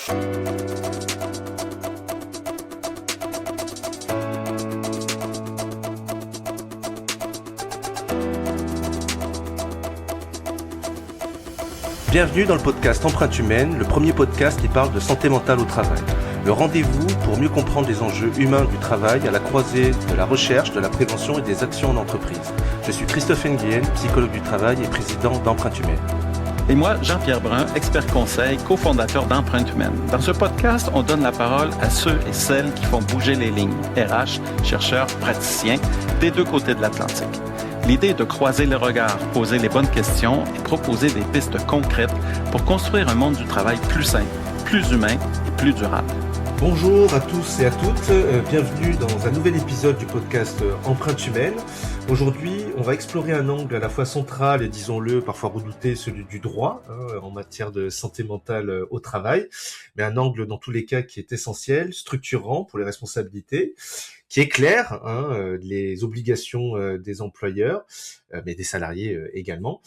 Bienvenue dans le podcast Empreinte Humaine, le premier podcast qui parle de santé mentale au travail. Le rendez-vous pour mieux comprendre les enjeux humains du travail à la croisée de la recherche, de la prévention et des actions en entreprise. Je suis Christophe Nguyen, psychologue du travail et président d'Empreinte Humaine. Et moi, Jean-Pierre Brun, expert conseil, cofondateur d'Empreinte Humaine. Dans ce podcast, on donne la parole à ceux et celles qui font bouger les lignes, RH, chercheurs, praticiens, des deux côtés de l'Atlantique. L'idée est de croiser les regards, poser les bonnes questions et proposer des pistes concrètes pour construire un monde du travail plus sain, plus humain et plus durable. Bonjour à tous et à toutes, bienvenue dans un nouvel épisode du podcast Empreinte Humaine. Aujourd'hui, on va explorer un angle à la fois central et disons-le, parfois redouté, celui du droit en matière de santé mentale au travail, mais un angle dans tous les cas qui est essentiel, structurant pour les responsabilités, qui éclaire les obligations des employeurs, mais des salariés également,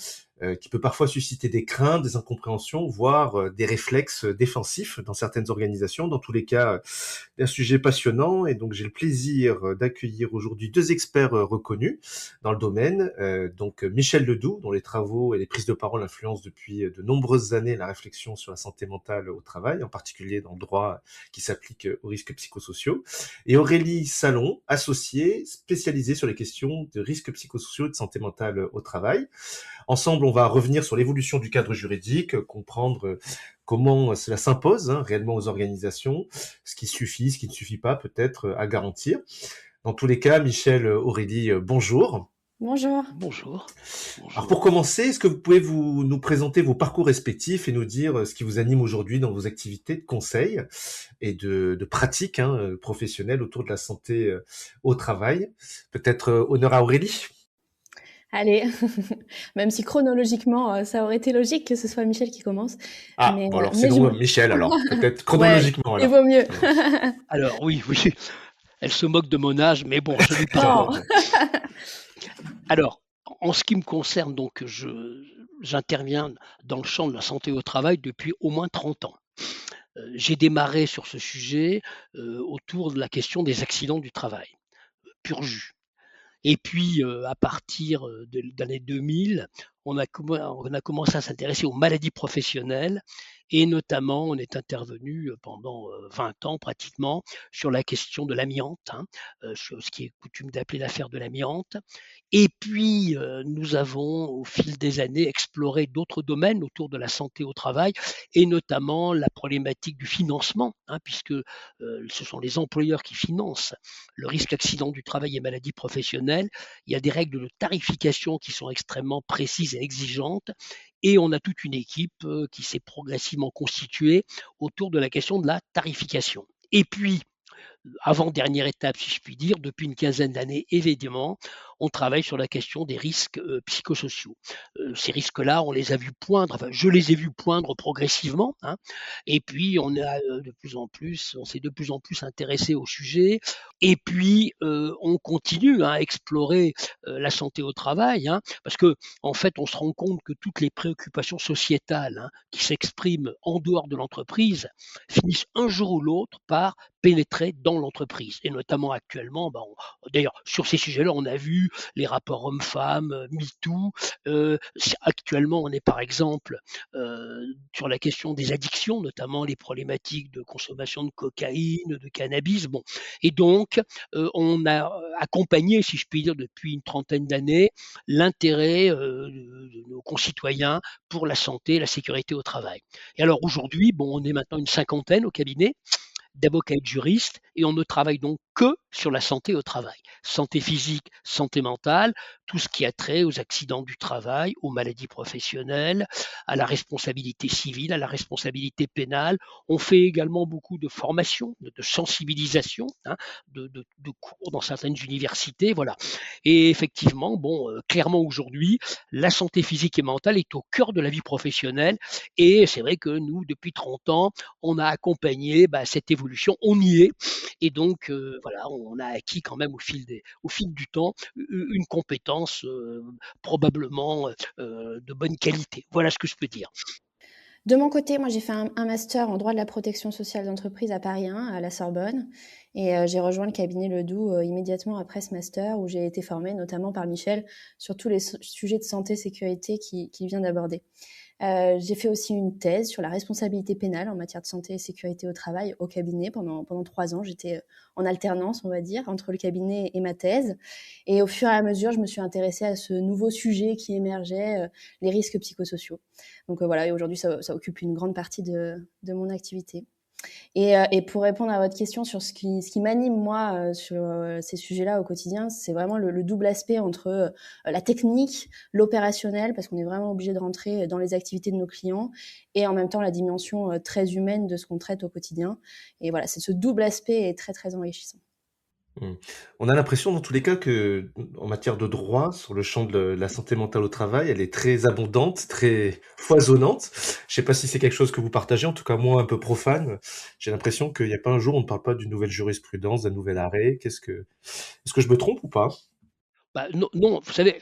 qui peut parfois susciter des craintes, des incompréhensions, voire des réflexes défensifs dans certaines organisations. Dans tous les cas, un sujet passionnant, et donc j'ai le plaisir d'accueillir aujourd'hui deux experts reconnus dans le domaine. Donc Michel Ledoux, dont les travaux et les prises de parole influencent depuis de nombreuses années la réflexion sur la santé mentale au travail, en particulier dans le droit qui s'applique aux risques psychosociaux, et Aurélie Salon, associée, spécialisée sur les questions de risques psychosociaux et de santé mentale au travail. Ensemble, on va revenir sur l'évolution du cadre juridique, comprendre comment cela s'impose réellement aux organisations, ce qui suffit, ce qui ne suffit pas peut-être à garantir. Dans tous les cas, Michel, Aurélie, bonjour. Bonjour. Bonjour. Alors pour commencer, est-ce que vous pouvez nous présenter vos parcours respectifs et nous dire ce qui vous anime aujourd'hui dans vos activités de conseil et de pratique professionnelle autour de la santé au travail? Peut-être honneur à Aurélie. Allez, même si chronologiquement, ça aurait été logique que ce soit Michel qui commence. Ah, mais, bon alors mais sinon Michel, alors peut-être chronologiquement. Ouais, il vaut mieux. Alors oui, elle se moque de mon âge, mais bon, je lui parle. Alors, en ce qui me concerne, donc, j'interviens dans le champ de la santé au travail depuis au moins 30 ans. J'ai démarré sur ce sujet autour de la question des accidents du travail, pur jus. Et puis, à partir des années 2000, on a commencé à s'intéresser aux maladies professionnelles et notamment, on est intervenu pendant 20 ans pratiquement sur la question de l'amiante, sur ce qui est coutume d'appeler l'affaire de l'amiante. Et puis, nous avons, au fil des années, exploré d'autres domaines autour de la santé au travail et notamment la problématique du financement, puisque ce sont les employeurs qui financent le risque accident du travail et maladie professionnelle. Il y a des règles de tarification qui sont extrêmement précises et exigeantes. Et on a toute une équipe qui s'est progressivement constituée autour de la question de la tarification. Et puis, avant-dernière étape, si je puis dire, depuis une quinzaine d'années, évidemment, on travaille sur la question des risques psychosociaux. Ces risques-là, on les a vus poindre, enfin, je les ai vus poindre progressivement, et puis on s'est de plus en plus intéressé au sujet, et puis on continue à explorer la santé au travail, parce que en fait, on se rend compte que toutes les préoccupations sociétales qui s'expriment en dehors de l'entreprise finissent un jour ou l'autre par pénétrer dans l'entreprise. Et notamment actuellement, d'ailleurs, sur ces sujets-là, on a vu les rapports hommes-femmes, MeToo. Actuellement, on est par exemple sur la question des addictions, notamment les problématiques de consommation de cocaïne, de cannabis. Bon. Et donc, on a accompagné, si je puis dire, depuis une trentaine d'années, l'intérêt de nos concitoyens pour la santé et la sécurité au travail. Et alors aujourd'hui, on est maintenant une cinquantaine au cabinet d'avocats et de juristes, et on ne travaille donc que sur la santé au travail. Santé physique, santé mentale, tout ce qui a trait aux accidents du travail, aux maladies professionnelles, à la responsabilité civile, à la responsabilité pénale. On fait également beaucoup de formation, de sensibilisation, de cours dans certaines universités, voilà. Et effectivement, clairement aujourd'hui, la santé physique et mentale est au cœur de la vie professionnelle, et c'est vrai que nous, depuis 30 ans, on a accompagné cette évolution, on y est, et donc on a acquis quand même au fil du temps une compétence probablement de bonne qualité. Voilà ce que je peux dire. De mon côté, moi, j'ai fait un master en droit de la protection sociale d'entreprise à Paris 1, à la Sorbonne. Et j'ai rejoint le cabinet Ledoux immédiatement après ce master, où j'ai été formée notamment par Michel sur tous les sujets de santé-sécurité qu'il vient d'aborder. J'ai fait aussi une thèse sur la responsabilité pénale en matière de santé et sécurité au travail au cabinet pendant 3 ans. J'étais en alternance, on va dire, entre le cabinet et ma thèse. Et au fur et à mesure, je me suis intéressée à ce nouveau sujet qui émergeait, les risques psychosociaux. Donc voilà, et aujourd'hui, ça occupe une grande partie de mon activité. Et pour répondre à votre question sur ce qui m'anime, moi, sur ces sujets-là au quotidien, c'est vraiment le double aspect entre la technique, l'opérationnel, parce qu'on est vraiment obligé de rentrer dans les activités de nos clients, et en même temps la dimension très humaine de ce qu'on traite au quotidien. Et voilà, ce double aspect est très, très enrichissant. Mmh. On a l'impression dans tous les cas que, en matière de droit, sur le champ de la santé mentale au travail, elle est très abondante, très foisonnante. Je sais pas si c'est quelque chose que vous partagez, en tout cas moi un peu profane, j'ai l'impression qu'il y a pas un jour où on ne parle pas d'une nouvelle jurisprudence, d'un nouvel arrêt. Est-ce que je me trompe ou pas? Bah, non, non, vous savez,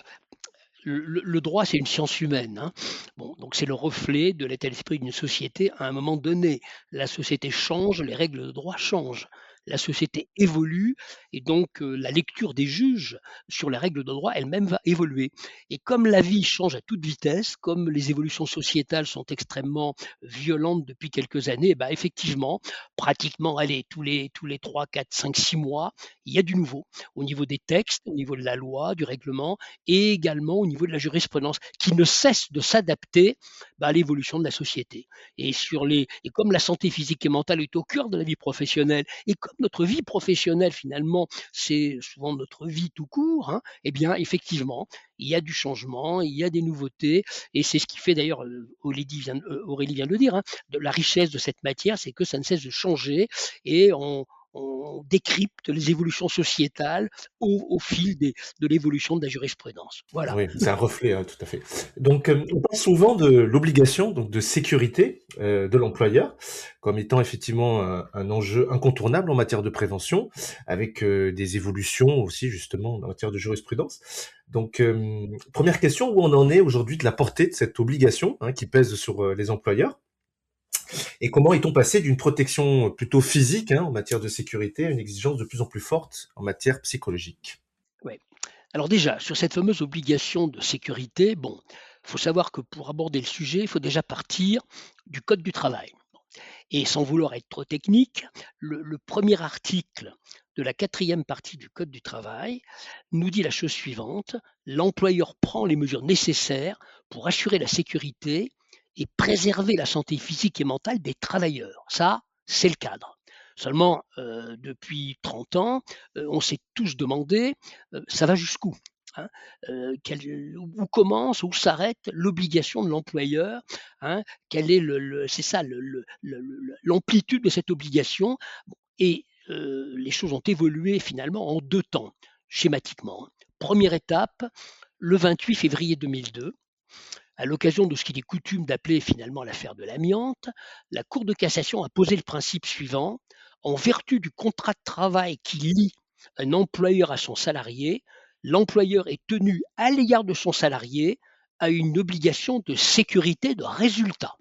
le droit, c'est une science humaine, hein. Bon, donc c'est le reflet de l'état d'esprit d'une société à un moment donné. La société change, les règles de droit changent. La société évolue et donc la lecture des juges sur les règles de droit elle-même va évoluer. Et comme la vie change à toute vitesse, comme les évolutions sociétales sont extrêmement violentes depuis quelques années, bah effectivement, pratiquement, allez, tous les 3, 4, 5, 6 mois, il y a du nouveau au niveau des textes, au niveau de la loi, du règlement et également au niveau de la jurisprudence, qui ne cesse de s'adapter à l'évolution de la société. Et comme la santé physique et mentale est au cœur de la vie professionnelle, et comme notre vie professionnelle, finalement, c'est souvent notre vie tout court, hein, eh bien, effectivement, il y a du changement, il y a des nouveautés, et c'est ce qui fait d'ailleurs, Aurélie vient de le dire, hein, de la richesse de cette matière, c'est que ça ne cesse de changer, et on décrypte les évolutions sociétales au fil de l'évolution de la jurisprudence. Voilà. Oui, c'est un reflet, tout à fait. Donc, on parle souvent de l'obligation, donc de sécurité, de l'employeur, comme étant effectivement un enjeu incontournable en matière de prévention, avec des évolutions aussi justement en matière de jurisprudence. Donc, première question, où on en est aujourd'hui de la portée de cette obligation, hein, qui pèse sur les employeurs, et comment est-on passé d'une protection plutôt physique, hein, en matière de sécurité à une exigence de plus en plus forte en matière psychologique? Ouais. Alors déjà, sur cette fameuse obligation de sécurité, bon, il faut savoir que pour aborder le sujet, il faut déjà partir du code du travail. Et sans vouloir être trop technique, le premier article de la 4e partie du code du travail nous dit la chose suivante: l'employeur prend les mesures nécessaires pour assurer la sécurité et préserver la santé physique et mentale des travailleurs. Ça, c'est le cadre. Seulement, depuis 30 ans, on s'est tous demandé, ça va jusqu'où, hein? Où commence, où s'arrête l'obligation de l'employeur, hein? Quel est c'est ça l'amplitude de cette obligation? Bon, et les choses ont évolué finalement en 2 temps, schématiquement, hein. Première étape, le 28 février 2002, à l'occasion de ce qu'il est coutume d'appeler finalement l'affaire de l'amiante, la Cour de cassation a posé le principe suivant: en vertu du contrat de travail qui lie un employeur à son salarié, l'employeur est tenu à l'égard de son salarié à une obligation de sécurité de résultat.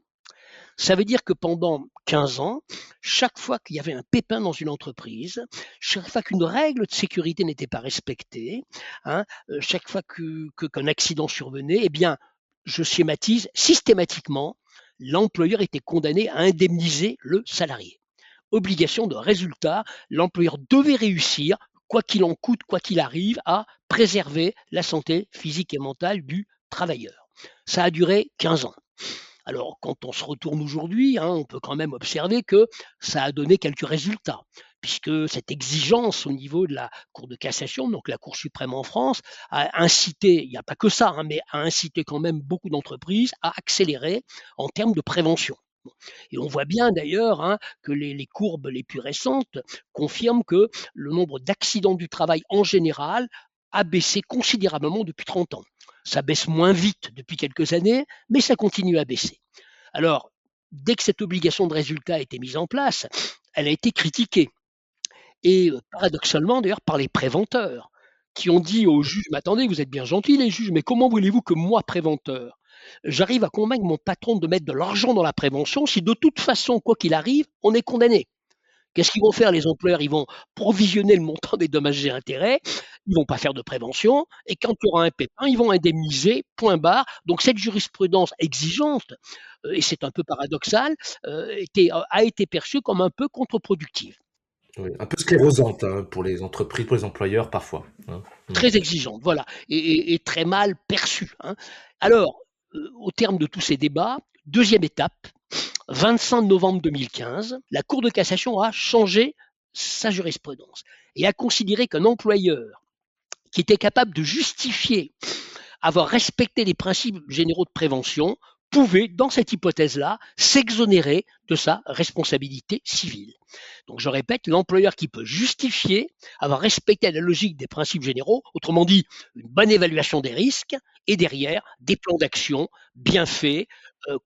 Ça veut dire que pendant 15 ans, chaque fois qu'il y avait un pépin dans une entreprise, chaque fois qu'une règle de sécurité n'était pas respectée, hein, chaque fois qu'un accident survenait, eh bien, je schématise, systématiquement, l'employeur était condamné à indemniser le salarié. Obligation de résultat, l'employeur devait réussir, quoi qu'il en coûte, quoi qu'il arrive, à préserver la santé physique et mentale du travailleur. Ça a duré 15 ans. Alors, quand on se retourne aujourd'hui, hein, on peut quand même observer que ça a donné quelques résultats, puisque cette exigence au niveau de la Cour de cassation, donc la Cour suprême en France, a incité, il n'y a pas que ça, hein, mais a incité quand même beaucoup d'entreprises à accélérer en termes de prévention. Bon. Et on voit bien d'ailleurs, hein, que les courbes les plus récentes confirment que le nombre d'accidents du travail en général a baissé considérablement depuis 30 ans. Ça baisse moins vite depuis quelques années, mais ça continue à baisser. Alors, dès que cette obligation de résultat a été mise en place, elle a été critiquée. Et paradoxalement, d'ailleurs, par les préventeurs, qui ont dit aux juges: mais attendez, vous êtes bien gentils les juges, mais comment voulez-vous que moi, préventeur, j'arrive à convaincre mon patron de mettre de l'argent dans la prévention si de toute façon, quoi qu'il arrive, on est condamné. Qu'est-ce qu'ils vont faire les employeurs? Ils vont provisionner le montant des dommages et intérêts, ils vont pas faire de prévention et quand il y aura un pépin, ils vont indemniser, point barre. Donc cette jurisprudence exigeante, et c'est un peu paradoxal, a été perçue comme un peu contre-productive. Oui, un peu sclérosante, hein, pour les entreprises, pour les employeurs parfois, hein. Très exigeante, voilà, et très mal perçue, hein. Alors, au terme de tous ces débats, deuxième étape, 25 novembre 2015, la Cour de cassation a changé sa jurisprudence et a considéré qu'un employeur qui était capable de justifier avoir respecté les principes généraux de prévention pouvait, dans cette hypothèse-là, s'exonérer de sa responsabilité civile. Donc je répète, l'employeur qui peut justifier avoir respecté la logique des principes généraux, autrement dit, une bonne évaluation des risques, et derrière, des plans d'action bien faits,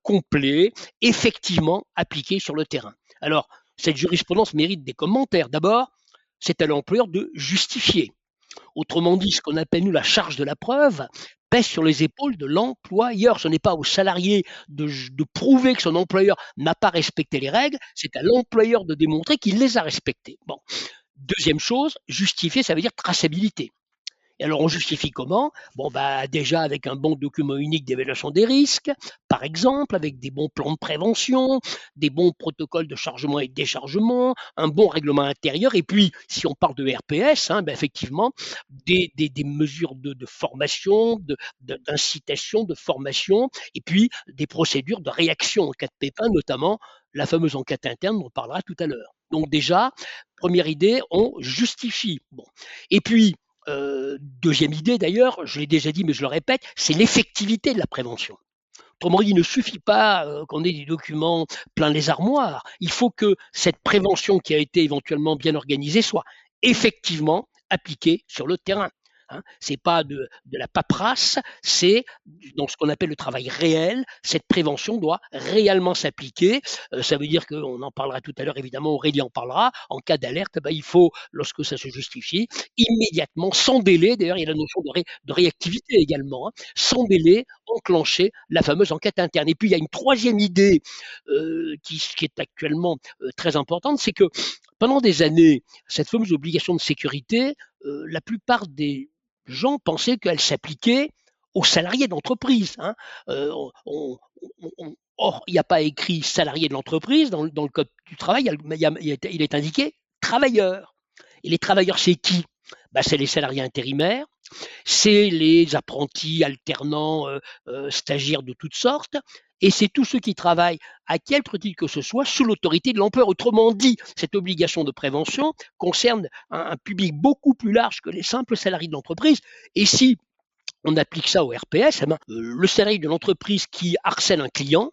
complets, effectivement appliqués sur le terrain. Alors, cette jurisprudence mérite des commentaires. D'abord, c'est à l'employeur de justifier. Autrement dit, ce qu'on appelle nous la charge de la preuve pèse sur les épaules de l'employeur. Ce n'est pas au salarié de prouver que son employeur n'a pas respecté les règles, c'est à l'employeur de démontrer qu'il les a respectées. Bon. Deuxième chose, justifier, ça veut dire traçabilité. Et alors, on justifie comment? Bon, bah, déjà avec un bon document unique d'évaluation des risques, par exemple, avec des bons plans de prévention, des bons protocoles de chargement et de déchargement, un bon règlement intérieur, et puis, si on parle de RPS, ben, effectivement, des mesures de formation, d'incitation, de formation, et puis des procédures de réaction en cas de pépin, notamment la fameuse enquête interne dont on parlera tout à l'heure. Donc déjà, première idée, on justifie. Bon. Et puis, deuxième idée d'ailleurs, je l'ai déjà dit mais je le répète, c'est l'effectivité de la prévention. Autrement dit, il ne suffit pas qu'on ait des documents plein les armoires. Il faut que cette prévention qui a été éventuellement bien organisée soit effectivement appliquée sur le terrain. Hein. Ce n'est pas de la paperasse, c'est dans ce qu'on appelle le travail réel. Cette prévention doit réellement s'appliquer. Ça veut dire qu'on en parlera tout à l'heure, évidemment, Aurélie en parlera. En cas d'alerte, il faut, lorsque ça se justifie, immédiatement, sans délai, d'ailleurs il y a la notion de réactivité également, hein, sans délai, enclencher la fameuse enquête interne. Et puis il y a une troisième idée qui est actuellement très importante, c'est que pendant des années, cette fameuse obligation de sécurité, la plupart des gens pensaient qu'elle s'appliquait aux salariés d'entreprise. Hein. Or, il n'y a pas écrit salarié de l'entreprise dans le code du travail, il est indiqué travailleurs. Et les travailleurs, c'est qui? C'est les salariés intérimaires, c'est les apprentis, alternants, stagiaires de toutes sortes, et c'est tous ceux qui travaillent à quelque titre que ce soit sous l'autorité de l'employeur. Autrement dit, cette obligation de prévention concerne un public beaucoup plus large que les simples salariés de l'entreprise. Et si on applique ça au RPS, le salarié de l'entreprise qui harcèle un client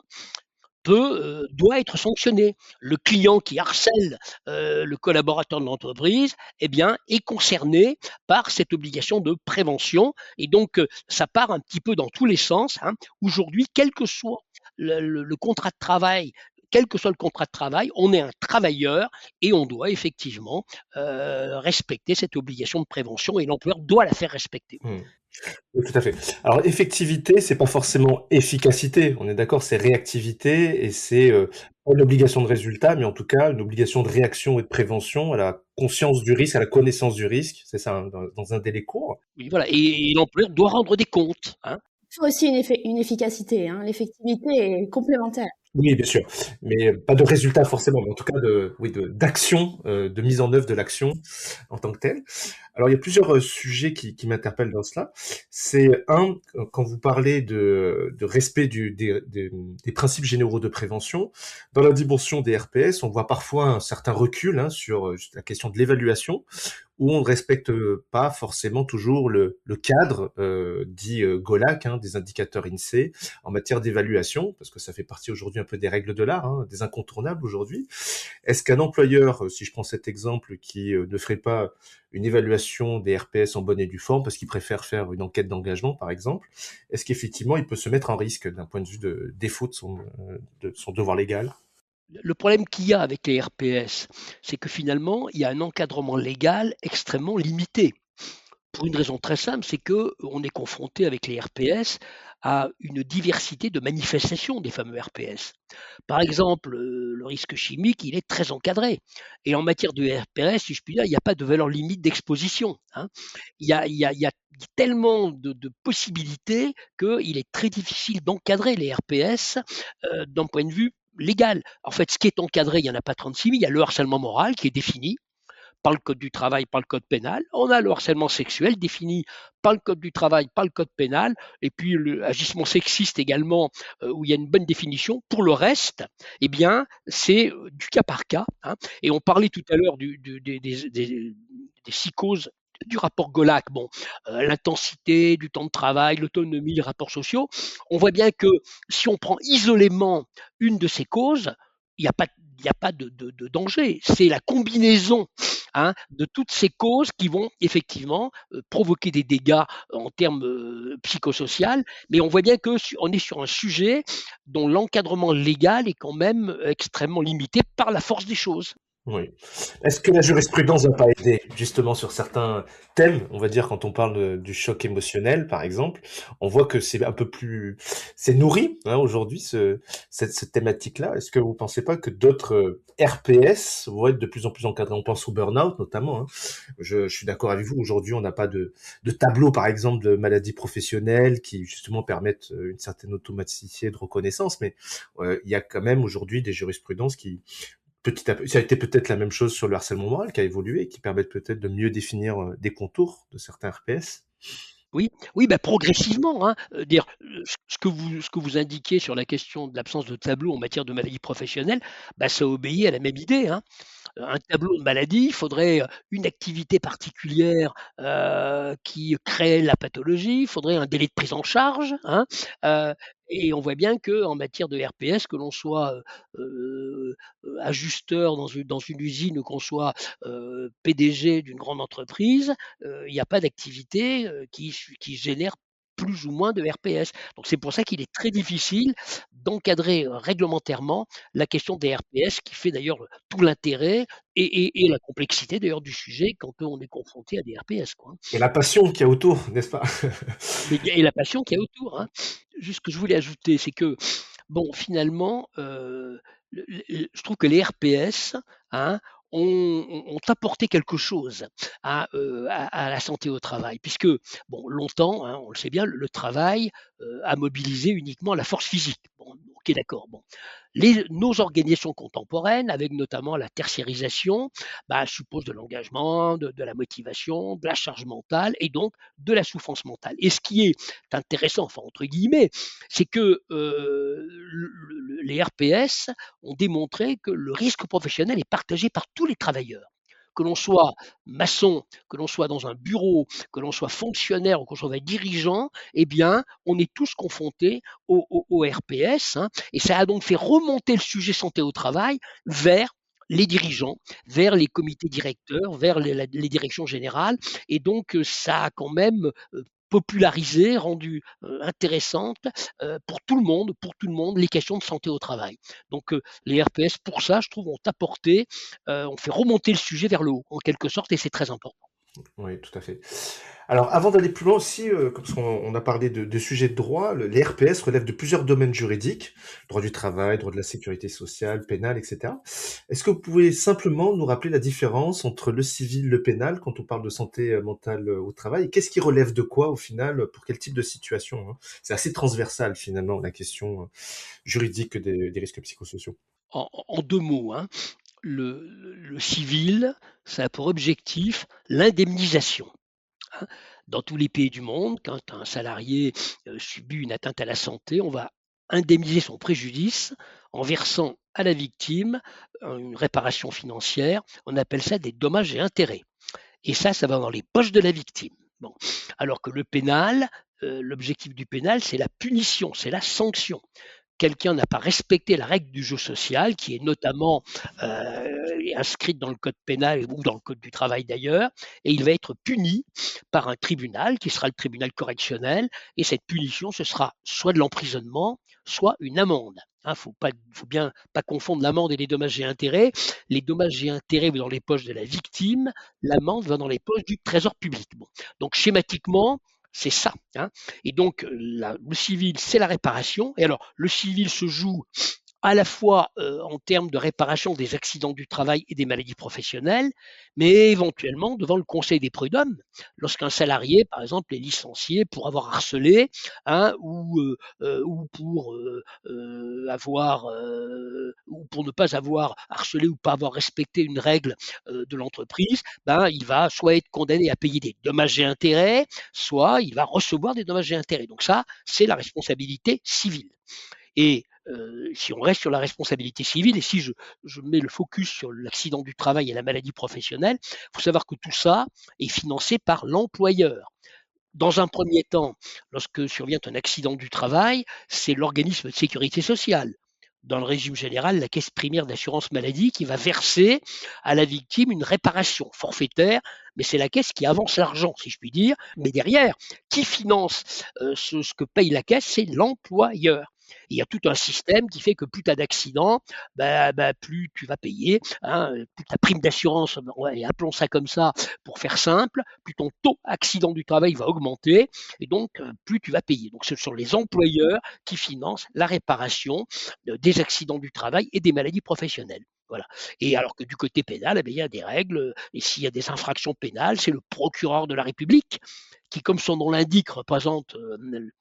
doit être sanctionné. Le client qui harcèle le collaborateur de l'entreprise, est concerné par cette obligation de prévention. Et donc, ça part un petit peu dans tous les sens. Hein. Aujourd'hui, quel que soit le contrat de travail, on est un travailleur et on doit effectivement respecter cette obligation de prévention et l'employeur doit la faire respecter. Oui, tout à fait. Alors, effectivité, c'est pas forcément efficacité. On est d'accord, c'est réactivité et c'est pas une obligation de résultat, mais en tout cas une obligation de réaction et de prévention à la conscience du risque, à la connaissance du risque. C'est ça, hein, dans un délai court. Oui, voilà. Et l'employeur doit rendre des comptes. Hein. Il faut aussi une efficacité. Hein. L'effectivité est complémentaire. Oui, bien sûr, mais pas de résultat forcément, mais en tout cas d'action, de mise en œuvre de l'action en tant que telle. Alors il y a plusieurs sujets qui m'interpellent dans cela. C'est quand vous parlez de respect des principes généraux de prévention, dans la dimension des RPS, on voit parfois un certain recul sur la question de l'évaluation, où on ne respecte pas forcément toujours le cadre dit GOLAC, hein, des indicateurs INSEE, en matière d'évaluation, parce que ça fait partie aujourd'hui un peu des règles de l'art, hein, des incontournables aujourd'hui. Est-ce qu'un employeur, si je prends cet exemple, qui ne ferait pas une évaluation des RPS en bonne et due forme, parce qu'il préfère faire une enquête d'engagement, par exemple, est-ce qu'effectivement il peut se mettre en risque d'un point de vue de défaut de son devoir légal ? Le problème qu'il y a avec les RPS, c'est que finalement, il y a un encadrement légal extrêmement limité. Pour une raison très simple, c'est qu'on est confronté avec les RPS à une diversité de manifestations des fameux RPS. Par exemple, le risque chimique, il est très encadré. Et en matière de RPS, si je puis dire, il n'y a pas de valeur limite d'exposition, hein. Il y a tellement de possibilités qu'il est très difficile d'encadrer les RPS d'un point de vue légal. En fait, ce qui est encadré, il n'y en a pas 36 000. Il y a le harcèlement moral qui est défini par le code du travail, par le code pénal. On a le harcèlement sexuel défini par le code du travail, par le code pénal, et puis l'agissement sexiste également, où il y a une bonne définition. Pour le reste, eh bien, c'est du cas par cas, hein. Et on parlait tout à l'heure des 6 causes du rapport Golac, bon, l'intensité du temps de travail, l'autonomie, les rapports sociaux. On voit bien que si on prend isolément une de ces causes, il n'y a pas, il n'y a pas de danger. C'est la combinaison, hein, de toutes ces causes qui vont effectivement provoquer des dégâts en termes psychosociaux, mais on voit bien qu'on est sur un sujet dont l'encadrement légal est quand même extrêmement limité par la force des choses. Oui. Est-ce que la jurisprudence va pas aider justement sur certains thèmes, on va dire quand on parle du choc émotionnel par exemple, on voit que c'est un peu plus, c'est nourri hein, aujourd'hui cette thématique-là. Est-ce que vous pensez pas que d'autres RPS vont être de plus en plus encadrés? On pense au burn-out notamment. Hein. Je suis d'accord avec vous. Aujourd'hui, on n'a pas de tableau par exemple de maladies professionnelles qui justement permettent une certaine automaticité de reconnaissance, mais il y a quand même aujourd'hui des jurisprudences qui petit à petit, ça a été peut-être la même chose sur le harcèlement moral qui a évolué, qui permettent peut-être de mieux définir des contours de certains RPS. Oui, oui, bah, progressivement, hein, dire, ce que vous indiquiez sur la question de l'absence de tableau en matière de maladie professionnelle, bah, ça obéit à la même idée, hein. Un tableau de maladie, il faudrait une activité particulière qui crée la pathologie, il faudrait un délai de prise en charge, hein, euh, et on voit bien qu'en matière de RPS, que l'on soit ajusteur dans une usine ou qu'on soit PDG d'une grande entreprise, il n'y a pas d'activité qui génère plus ou moins de RPS. Donc c'est pour ça qu'il est très difficile d'encadrer réglementairement la question des RPS, qui fait d'ailleurs tout l'intérêt et la complexité d'ailleurs du sujet quand on est confronté à des RPS, quoi. Et la passion qu'il y a autour, n'est-ce pas? Et la passion qu'il y a autour, hein. Juste ce que je voulais ajouter, c'est que, bon, finalement, je trouve que les RPS, hein, ont apporté quelque chose à la santé au travail, puisque, bon, longtemps, hein, on le sait bien, le travail a mobilisé uniquement la force physique. Bon, ok, d'accord. Bon, nos organisations contemporaines, avec notamment la tertiarisation, bah, supposent de l'engagement, de la motivation, de la charge mentale et donc de la souffrance mentale. Et ce qui est intéressant, enfin entre guillemets, c'est que les RPS ont démontré que le risque professionnel est partagé par tous les travailleurs. Que l'on soit maçon, que l'on soit dans un bureau, que l'on soit fonctionnaire ou qu'on soit dirigeant, eh bien, on est tous confrontés au RPS, hein, et ça a donc fait remonter le sujet santé au travail vers les dirigeants, vers les comités directeurs, vers les directions générales, et donc ça a quand même popularisé, rendu intéressante pour tout le monde, les questions de santé au travail. Donc les RPS, pour ça, je trouve, ont apporté, ont fait remonter le sujet vers le haut, en quelque sorte, et c'est très important. Oui, tout à fait. Alors, avant d'aller plus loin aussi, parce qu'on a parlé de sujets de droit, les RPS relèvent de plusieurs domaines juridiques, droit du travail, droit de la sécurité sociale, pénal, etc. Est-ce que vous pouvez simplement nous rappeler la différence entre le civil, le pénal, quand on parle de santé mentale au travail, et qu'est-ce qui relève de quoi au final, pour quel type de situation, hein? C'est assez transversal finalement la question juridique des risques psychosociaux. En 2 mots, hein, le civil, ça a pour objectif l'indemnisation, hein. Dans tous les pays du monde, quand un salarié subit une atteinte à la santé, on va indemniser son préjudice en versant à la victime une réparation financière. On appelle ça des dommages et intérêts. Et ça va dans les poches de la victime. Bon. Alors que le pénal, l'objectif du pénal, c'est la punition, c'est la sanction. Quelqu'un n'a pas respecté la règle du jeu social, qui est notamment inscrite dans le code pénal ou dans le code du travail d'ailleurs, et il va être puni par un tribunal qui sera le tribunal correctionnel, et cette punition, ce sera soit de l'emprisonnement, soit une amende. Il faut bien pas confondre l'amende et les dommages et intérêts. Les dommages et intérêts vont dans les poches de la victime, l'amende va dans les poches du trésor public. Bon. Donc schématiquement, c'est ça. Et donc, le civil, c'est la réparation. Et alors, le civil se joue à la fois en termes de réparation des accidents du travail et des maladies professionnelles, mais éventuellement devant le Conseil des prud'hommes, lorsqu'un salarié, par exemple, est licencié pour avoir harcelé, ou pour ne pas avoir harcelé ou pas avoir respecté une règle de l'entreprise, il va soit être condamné à payer des dommages et intérêts, soit il va recevoir des dommages et intérêts. Donc ça, c'est la responsabilité civile. Et si on reste sur la responsabilité civile, et si je mets le focus sur l'accident du travail et la maladie professionnelle, il faut savoir que tout ça est financé par l'employeur. Dans un premier temps, lorsque survient un accident du travail, c'est l'organisme de sécurité sociale. Dans le régime général, la caisse primaire d'assurance maladie qui va verser à la victime une réparation forfaitaire, mais c'est la caisse qui avance l'argent, si je puis dire. Mais derrière, qui finance ce que paye la caisse, c'est l'employeur. Il y a tout un système qui fait que plus tu as d'accidents, plus tu vas payer. Plus ta prime d'assurance, appelons ça comme ça pour faire simple, plus ton taux accident du travail va augmenter et donc plus tu vas payer. Donc ce sont les employeurs qui financent la réparation des accidents du travail et des maladies professionnelles. Voilà. Et alors que du côté pénal, il y a des règles, et s'il y a des infractions pénales, c'est le procureur de la République qui, comme son nom l'indique, représente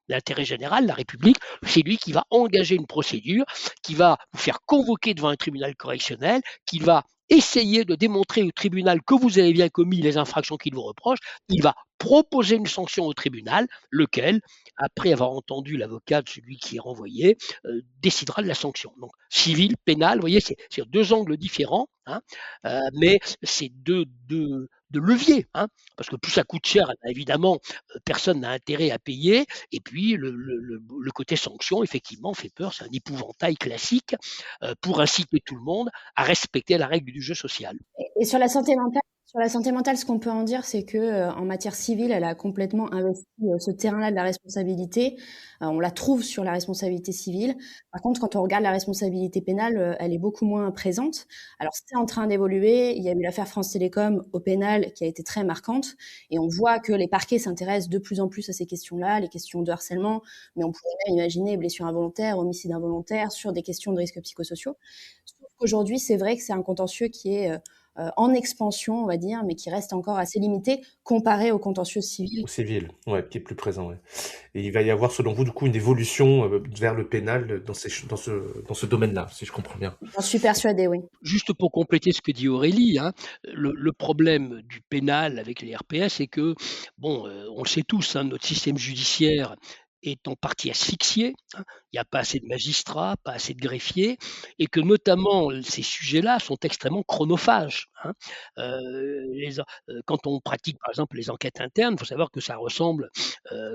l'intérêt général, la République. C'est lui qui va engager une procédure, qui va vous faire convoquer devant un tribunal correctionnel, qui va essayer de démontrer au tribunal que vous avez bien commis les infractions qu'il vous reproche. Il va proposer une sanction au tribunal, lequel, après avoir entendu l'avocat de celui qui est renvoyé, décidera de la sanction. Donc, civil, pénal, vous voyez, c'est deux angles différents, mais c'est deux leviers, parce que plus ça coûte cher, évidemment, personne n'a intérêt à payer. Et puis, le côté sanction, effectivement, fait peur. C'est un épouvantail classique pour inciter tout le monde à respecter la règle du jeu social. Et sur la santé mentale, ce qu'on peut en dire, c'est que en matière civile, elle a complètement investi ce terrain-là de la responsabilité. On la trouve sur la responsabilité civile. Par contre, quand on regarde la responsabilité pénale, elle est beaucoup moins présente. Alors, c'est en train d'évoluer. Il y a eu l'affaire France Télécom au pénal qui a été très marquante. Et on voit que les parquets s'intéressent de plus en plus à ces questions-là, les questions de harcèlement. Mais on pourrait même imaginer blessures involontaires, homicide involontaire sur des questions de risques psychosociaux. Sauf qu'aujourd'hui, c'est vrai que c'est un contentieux qui est en expansion, on va dire, mais qui reste encore assez limité comparé au contentieux civil. Au civil, ouais, qui est plus présent. Ouais. Et il va y avoir, selon vous, du coup, une évolution vers le pénal dans ce domaine-là, si je comprends bien. J'en suis persuadée, oui. Juste pour compléter ce que dit Aurélie, le problème du pénal avec les RPS, c'est que, on le sait tous, notre système judiciaire est en partie asphyxié. Il n'y a pas assez de magistrats, pas assez de greffiers, et que notamment ces sujets-là sont extrêmement chronophages. Quand on pratique par exemple les enquêtes internes, il faut savoir que ça ressemble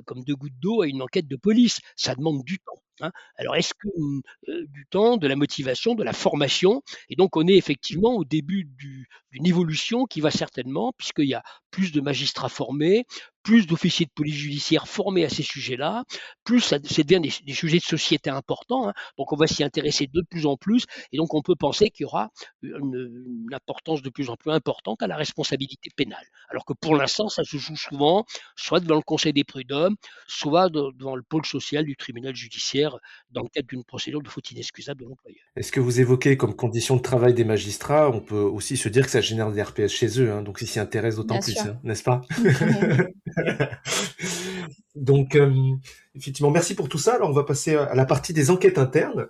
comme deux gouttes d'eau à une enquête de police. Ça demande du temps. Alors est-ce que du temps, de la motivation, de la formation, et donc on est effectivement au début d'une évolution qui va certainement, puisqu'il y a plus de magistrats formés, plus d'officiers de police judiciaire formés à ces sujets-là, plus ça devient des sujets de société importants, donc on va s'y intéresser de plus en plus, et donc on peut penser qu'il y aura une importance de plus en plus importante à la responsabilité pénale. Alors que pour l'instant, ça se joue souvent, soit devant le Conseil des prud'hommes, soit devant le pôle social du tribunal judiciaire, dans le cadre d'une procédure de faute inexcusable de l'employeur. Est-ce que vous évoquez comme condition de travail des magistrats, on peut aussi se dire que ça génère des RPS chez eux, donc ils s'y intéressent d'autant Bien plus, sûr. N'est-ce pas? Donc, effectivement, merci pour tout ça. Alors, on va passer à la partie des enquêtes internes.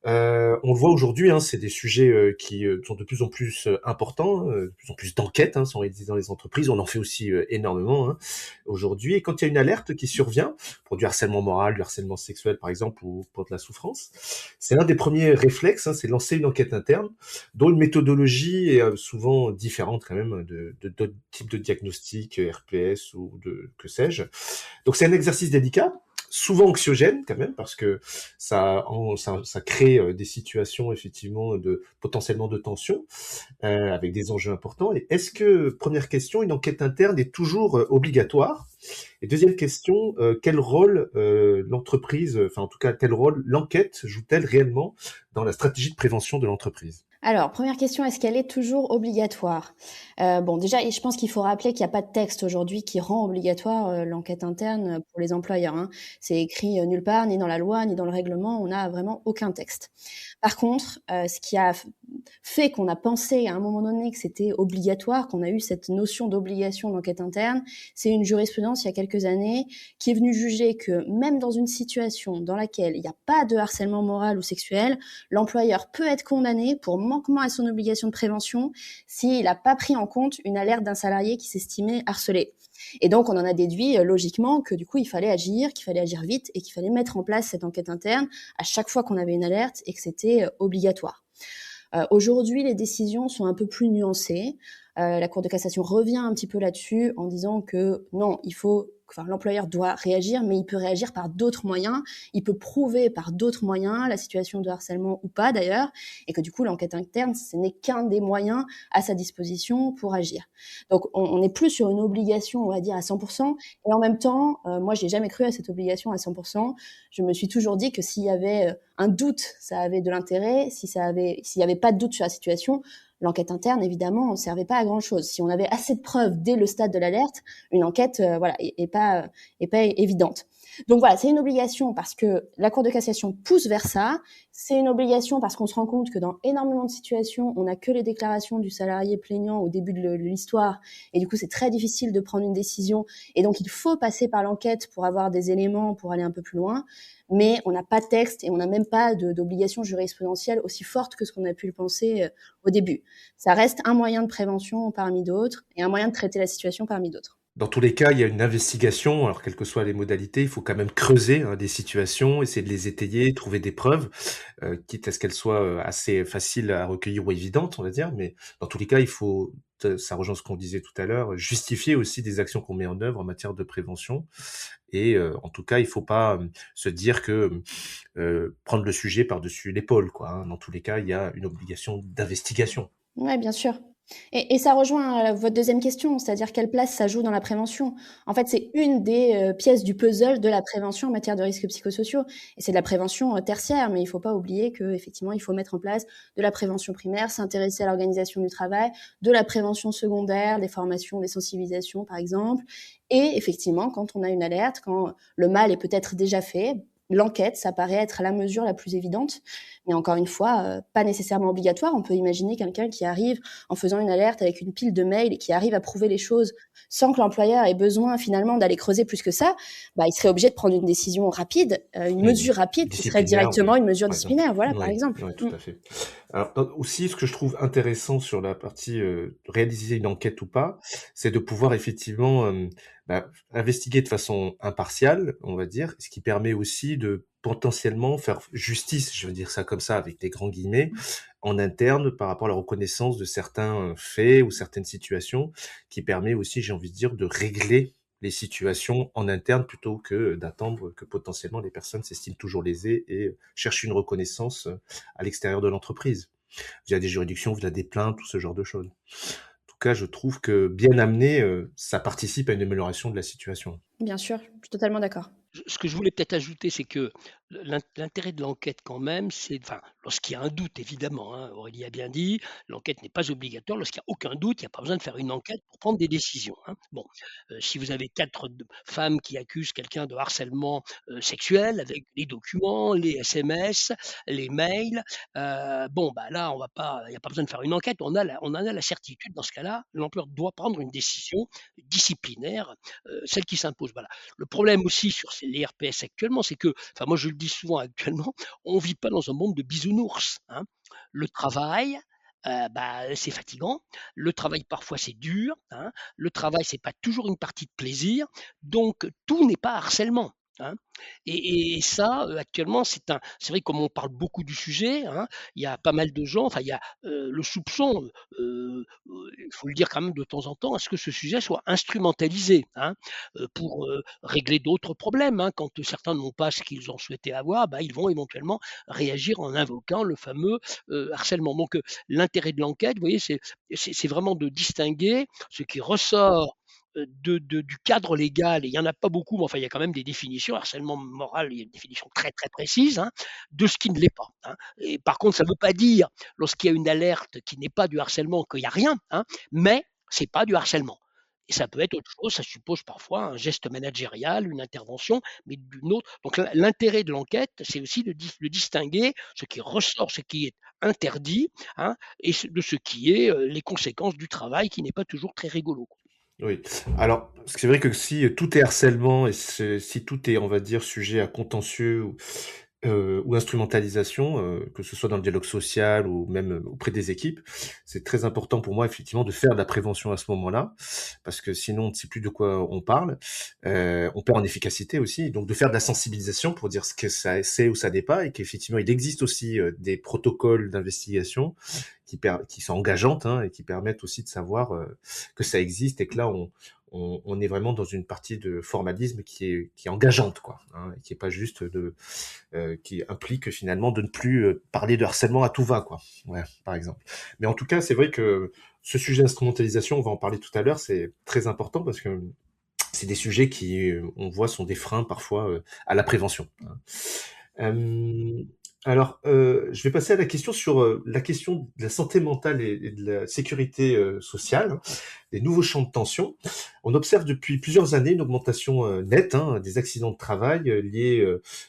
On le voit aujourd'hui, c'est des sujets qui sont de plus en plus importants, de plus en plus d'enquêtes sont réalisées dans les entreprises. On en fait aussi énormément aujourd'hui. Et quand il y a une alerte qui survient pour du harcèlement moral, du harcèlement sexuel par exemple, ou pour de la souffrance, c'est l'un des premiers réflexes, c'est lancer une enquête interne, dont une méthodologie est souvent différente quand même de d'autres types de diagnostics, RPS ou que sais-je. Donc c'est un exercice délicat, souvent anxiogène quand même, parce que ça crée des situations effectivement potentiellement de tension, avec des enjeux importants. Et est-ce que, première question, une enquête interne est toujours obligatoire? Et deuxième question, quel rôle l'entreprise, enfin en tout cas quel rôle l'enquête joue-t-elle réellement dans la stratégie de prévention de l'entreprise? Alors, première question, est-ce qu'elle est toujours obligatoire? Bon, déjà, et je pense qu'il faut rappeler qu'il n'y a pas de texte aujourd'hui qui rend obligatoire, l'enquête interne, pour les employeurs, hein. C'est écrit, nulle part, ni dans la loi, ni dans le règlement, on n'a vraiment aucun texte. Par contre, ce qui a fait qu'on a pensé à un moment donné que c'était obligatoire, qu'on a eu cette notion d'obligation d'enquête interne, c'est une jurisprudence il y a quelques années qui est venue juger que même dans une situation dans laquelle il n'y a pas de harcèlement moral ou sexuel, l'employeur peut être condamné pour manquement à son obligation de prévention s'il n'a pas pris en compte une alerte d'un salarié qui s'estimait harcelé. Et donc, on en a déduit logiquement que du coup, il fallait agir, qu'il fallait agir vite et qu'il fallait mettre en place cette enquête interne à chaque fois qu'on avait une alerte et que c'était obligatoire. Aujourd'hui, les décisions sont un peu plus nuancées. La Cour de cassation revient un petit peu là-dessus en disant que non, l'employeur doit réagir, mais il peut réagir par d'autres moyens. Il peut prouver par d'autres moyens la situation de harcèlement ou pas d'ailleurs, et que du coup, l'enquête interne, ce n'est qu'un des moyens à sa disposition pour agir. Donc, on est plus sur une obligation, on va dire, à 100%. Et en même temps, moi, j'ai jamais cru à cette obligation à 100%. Je me suis toujours dit que s'il y avait un doute, ça avait de l'intérêt. S'il y avait pas de doute sur la situation, l'enquête interne, évidemment, ne servait pas à grand-chose. Si on avait assez de preuves dès le stade de l'alerte, une enquête est pas évidente. Donc voilà, c'est une obligation parce que la Cour de cassation pousse vers ça. C'est une obligation parce qu'on se rend compte que dans énormément de situations, on n'a que les déclarations du salarié plaignant au début de l'histoire. Et du coup, c'est très difficile de prendre une décision. Et donc, il faut passer par l'enquête pour avoir des éléments pour aller un peu plus loin. Mais on n'a pas de texte et on n'a même pas d'obligation jurisprudentielle aussi forte que ce qu'on a pu le penser au début. Ça reste un moyen de prévention parmi d'autres et un moyen de traiter la situation parmi d'autres. Dans tous les cas, il y a une investigation, alors quelles que soient les modalités, il faut quand même creuser, hein, des situations, essayer de les étayer, trouver des preuves, quitte à ce qu'elles soient, assez faciles à recueillir ou évidentes, on va dire. Mais dans tous les cas, il faut, ça rejoint ce qu'on disait tout à l'heure, justifier aussi des actions qu'on met en œuvre en matière de prévention. Et en tout cas, il faut pas, se dire que, prendre le sujet par-dessus l'épaule, quoi, hein. Dans tous les cas, il y a une obligation d'investigation. Ouais, bien sûr. Et ça rejoint votre deuxième question, c'est-à-dire quelle place ça joue dans la prévention. En fait, c'est une des pièces du puzzle de la prévention en matière de risques psychosociaux. Et c'est de la prévention tertiaire, mais il ne faut pas oublier qu'effectivement, il faut mettre en place de la prévention primaire, s'intéresser à l'organisation du travail, de la prévention secondaire, des formations, des sensibilisations, par exemple. Et effectivement, quand on a une alerte, quand le mal est peut-être déjà fait, l'enquête, ça paraît être la mesure la plus évidente, mais encore une fois, pas nécessairement obligatoire. On peut imaginer quelqu'un qui arrive en faisant une alerte avec une pile de mails et qui arrive à prouver les choses sans que l'employeur ait besoin finalement d'aller creuser plus que ça, bah, il serait obligé de prendre une décision rapide, une mesure rapide qui serait Disciplinaire, directement oui. une mesure Ouais, disciplinaire, voilà, par oui, exemple. oui, tout à fait. Alors, aussi, ce que je trouve intéressant sur la partie réaliser une enquête ou pas, c'est de pouvoir effectivement investiguer de façon impartiale, on va dire, ce qui permet aussi de potentiellement faire justice, je veux dire ça comme ça, avec des grands guillemets, en interne par rapport à la reconnaissance de certains faits ou certaines situations, qui permet aussi, j'ai envie de dire, de régler les situations en interne plutôt que d'attendre que potentiellement les personnes s'estiment toujours lésées et cherchent une reconnaissance à l'extérieur de l'entreprise, via des juridictions, via des plaintes, tout ce genre de choses. En tout cas, je trouve que bien amené, ça participe à une amélioration de la situation. Bien sûr, je suis totalement d'accord. Ce que je voulais peut-être ajouter, c'est que l'intérêt de l'enquête quand même, c'est, enfin, lorsqu'il y a un doute évidemment, hein, Aurélie a bien dit, l'enquête n'est pas obligatoire. Lorsqu'il n'y a aucun doute, il n'y a pas besoin de faire une enquête pour prendre des décisions, hein. Bon, si vous avez 4 femmes qui accusent quelqu'un de harcèlement, sexuel avec les documents, les SMS, les mails, bon, bah, là, on va pas il n'y a pas besoin de faire une enquête. On en a la certitude dans ce cas-là, l'employeur doit prendre une décision disciplinaire, celle qui s'impose, voilà. Le problème aussi sur les RPS actuellement, c'est que, enfin moi je le dis souvent actuellement, on ne vit pas dans un monde de bisounours, hein. Le travail, bah, c'est fatigant. Le travail parfois c'est dur, hein. Le travail c'est pas toujours une partie de plaisir, donc tout n'est pas harcèlement, hein. Et ça, actuellement, c'est vrai comme on parle beaucoup du sujet, hein, il y a pas mal de gens, enfin il y a, le soupçon, il faut le dire quand même de temps en temps, à ce que ce sujet soit instrumentalisé, hein, pour, régler d'autres problèmes, hein. Quand certains n'ont pas ce qu'ils ont souhaité avoir, bah, ils vont éventuellement réagir en invoquant le fameux, harcèlement. Donc, l'intérêt de l'enquête, vous voyez, c'est vraiment de distinguer ce qui ressort du cadre légal, et il n'y en a pas beaucoup, mais enfin, il y a quand même des définitions. Harcèlement moral, il y a une définition très, très précise, hein, de ce qui ne l'est pas, hein. Et par contre, ça ne veut pas dire, lorsqu'il y a une alerte qui n'est pas du harcèlement, qu'il n'y a rien, hein, mais c'est pas du harcèlement. Et ça peut être autre chose, ça suppose parfois un geste managérial, une intervention, mais d'une autre. Donc l'intérêt de l'enquête, c'est aussi de distinguer ce qui ressort, ce qui est interdit, hein, et de ce qui est les conséquences du travail, qui n'est pas toujours très rigolo. Oui. Alors, parce que c'est vrai que si tout est harcèlement et si tout est, on va dire, sujet à contentieux ou instrumentalisation, que ce soit dans le dialogue social ou même auprès des équipes, c'est très important pour moi effectivement de faire de la prévention à ce moment-là, parce que sinon on ne sait plus de quoi on parle, on perd en efficacité aussi, donc de faire de la sensibilisation pour dire ce que ça c'est ou ça n'est pas, et qu'effectivement il existe aussi des protocoles d'investigation qui sont engageantes, hein, et qui permettent aussi de savoir que ça existe, et que là on est vraiment dans une partie de formalisme qui est engageante, quoi, hein, et qui est pas juste qui implique finalement de ne plus parler de harcèlement à tout va, quoi. Ouais, par exemple. Mais en tout cas, c'est vrai que ce sujet d'instrumentalisation, on va en parler tout à l'heure, c'est très important parce que c'est des sujets qui, on voit, sont des freins parfois à la prévention, hein. Euh, alors, je vais passer à la question sur la question de la santé mentale et de la sécurité sociale, hein, des nouveaux champs de tension. On observe depuis plusieurs années une augmentation nette, hein, des accidents de travail liés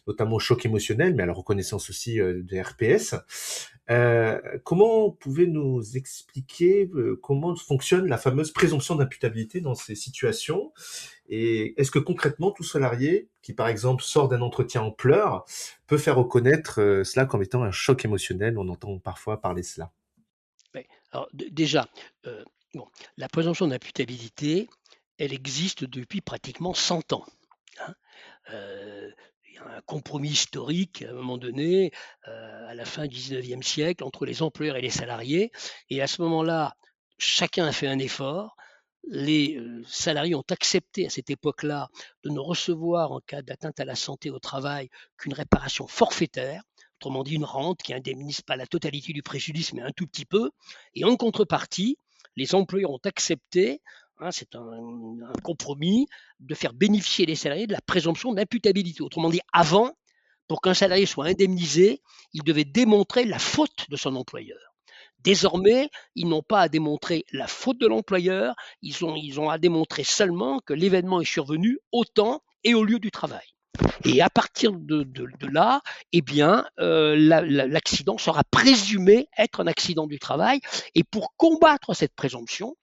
notamment au choc émotionnel, mais à la reconnaissance aussi des RPS. Comment pouvez nous expliquer comment fonctionne la fameuse présomption d'imputabilité dans ces situations? Et est-ce que concrètement, tout salarié qui, par exemple, sort d'un entretien en pleurs peut faire reconnaître cela comme étant un choc émotionnel? On entend parfois parler de cela. Ouais. Alors, déjà, bon, la présomption d'imputabilité, elle existe depuis pratiquement 100 ans, hein. Il y a un compromis historique à un moment donné, à la fin du 19e siècle, entre les employeurs et les salariés. Et à ce moment-là, chacun a fait un effort. Les salariés ont accepté à cette époque-là de ne recevoir, en cas d'atteinte à la santé au travail, qu'une réparation forfaitaire, autrement dit une rente qui indemnise pas la totalité du préjudice, mais un tout petit peu. Et en contrepartie, les employeurs ont accepté, hein, c'est un compromis, de faire bénéficier les salariés de la présomption d'imputabilité. Autrement dit, avant, pour qu'un salarié soit indemnisé, il devait démontrer la faute de son employeur. Désormais, ils n'ont pas à démontrer la faute de l'employeur, ils ont à démontrer seulement que l'événement est survenu au temps et au lieu du travail. Et à partir de là, eh bien, l'accident sera présumé être un accident du travail. Et pour combattre cette présomption,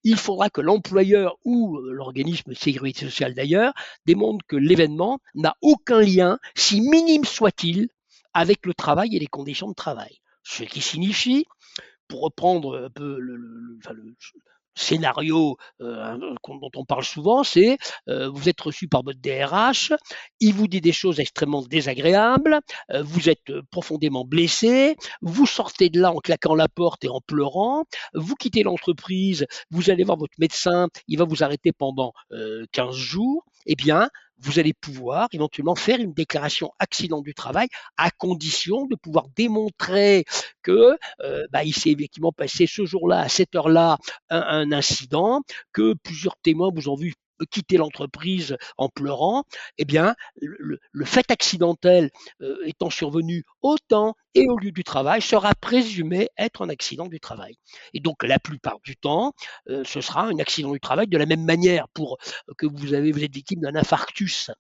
il faudra que l'employeur ou l'organisme de sécurité sociale d'ailleurs démontre que l'événement n'a aucun lien, si minime soit-il, avec le travail et les conditions de travail. Ce qui signifie, pour reprendre un peu le scénario dont on parle souvent, c'est vous êtes reçu par votre DRH, il vous dit des choses extrêmement désagréables, vous êtes profondément blessé, vous sortez de là en claquant la porte et en pleurant, vous quittez l'entreprise, vous allez voir votre médecin, il va vous arrêter pendant 15 jours, eh bien, vous allez pouvoir éventuellement faire une déclaration accident du travail à condition de pouvoir démontrer que il s'est effectivement passé ce jour-là, à cette heure-là, un incident, que plusieurs témoins vous ont vu quitter l'entreprise en pleurant. Eh bien, le fait accidentel étant survenu au temps et au lieu du travail sera présumé être un accident du travail. Et donc, la plupart du temps, ce sera un accident du travail de la même manière pour que vous êtes victime d'un infarctus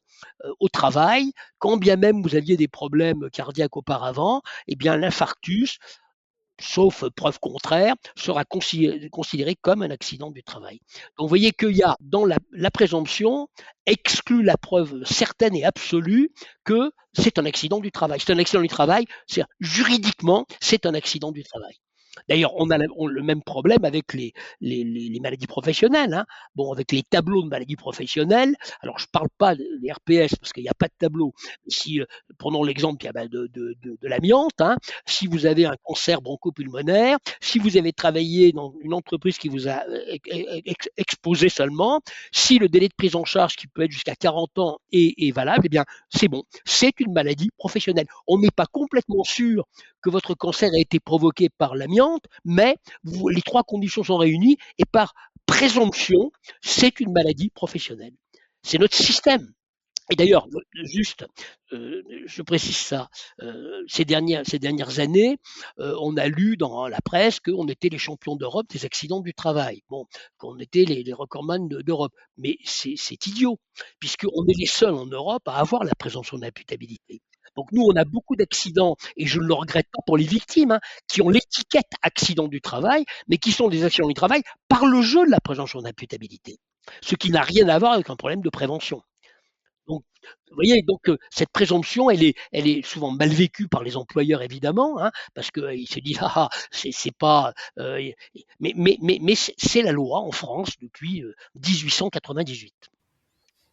au travail, quand bien même vous aviez des problèmes cardiaques auparavant, eh bien l'infarctus, sauf preuve contraire, sera considéré comme un accident du travail. Donc vous voyez qu'il y a dans la présomption exclut la preuve certaine et absolue que c'est un accident du travail. C'est un accident du travail, juridiquement, c'est un accident du travail. D'ailleurs, on a le même problème avec les maladies professionnelles, hein. Bon, avec les tableaux de maladies professionnelles, alors je ne parle pas des RPS parce qu'il n'y a pas de tableau. Si, prenons l'exemple de l'amiante, hein. Si vous avez un cancer bronchopulmonaire, si vous avez travaillé dans une entreprise qui vous a exposé seulement, si le délai de prise en charge qui peut être jusqu'à 40 ans est valable, eh bien c'est bon, c'est une maladie professionnelle. On n'est pas complètement sûr que votre cancer a été provoqué par l'amiante, mais les trois conditions sont réunies et par présomption, c'est une maladie professionnelle. C'est notre système. Et d'ailleurs, juste, je précise ça, ces dernières années, on a lu dans la presse qu'on était les champions d'Europe des accidents du travail. Bon, qu'on était les recordman d'Europe. Mais c'est idiot, puisqu'on est les seuls en Europe à avoir la présomption d'imputabilité. Donc nous, on a beaucoup d'accidents, et je ne le regrette pas pour les victimes, qui ont l'étiquette accident du travail, mais qui sont des accidents du travail par le jeu de la présomption d'imputabilité. Ce qui n'a rien à voir avec un problème de prévention. Donc, vous voyez, donc cette présomption, elle est souvent mal vécue par les employeurs, évidemment, parce qu'ils se disent c'est pas, mais c'est la loi en France depuis 1898.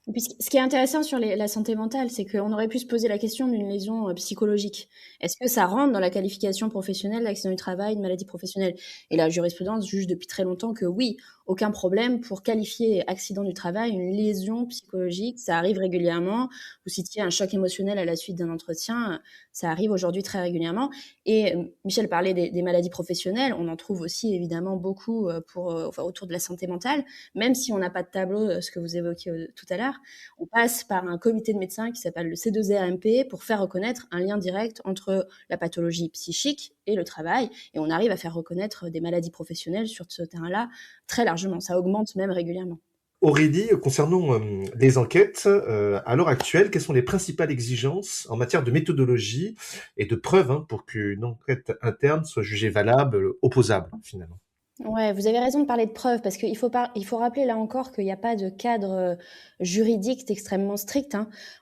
Et puis, ce qui est intéressant sur la santé mentale, c'est qu'on aurait pu se poser la question d'une lésion psychologique. Est-ce que ça rentre dans la qualification professionnelle d'accident du travail, de maladie professionnelle? Et la jurisprudence juge depuis très longtemps que oui, aucun problème pour qualifier accident du travail une lésion psychologique. Ça arrive régulièrement. Vous citiez un choc émotionnel à la suite d'un entretien. Ça arrive aujourd'hui très régulièrement. Et Michel parlait des maladies professionnelles. On en trouve aussi évidemment beaucoup autour de la santé mentale, même si on n'a pas de tableau, ce que vous évoquiez tout à l'heure. On passe par un comité de médecins qui s'appelle le C2RMP pour faire reconnaître un lien direct entre la pathologie psychique et le travail. Et on arrive à faire reconnaître des maladies professionnelles sur ce terrain-là très largement. Ça augmente même régulièrement. Aurélie, concernant les enquêtes, à l'heure actuelle, quelles sont les principales exigences en matière de méthodologie et de preuves pour qu'une enquête interne soit jugée valable, opposable finalement? Ouais, vous avez raison de parler de preuves parce qu'il faut rappeler là encore qu'il n'y a pas de cadre juridique extrêmement strict.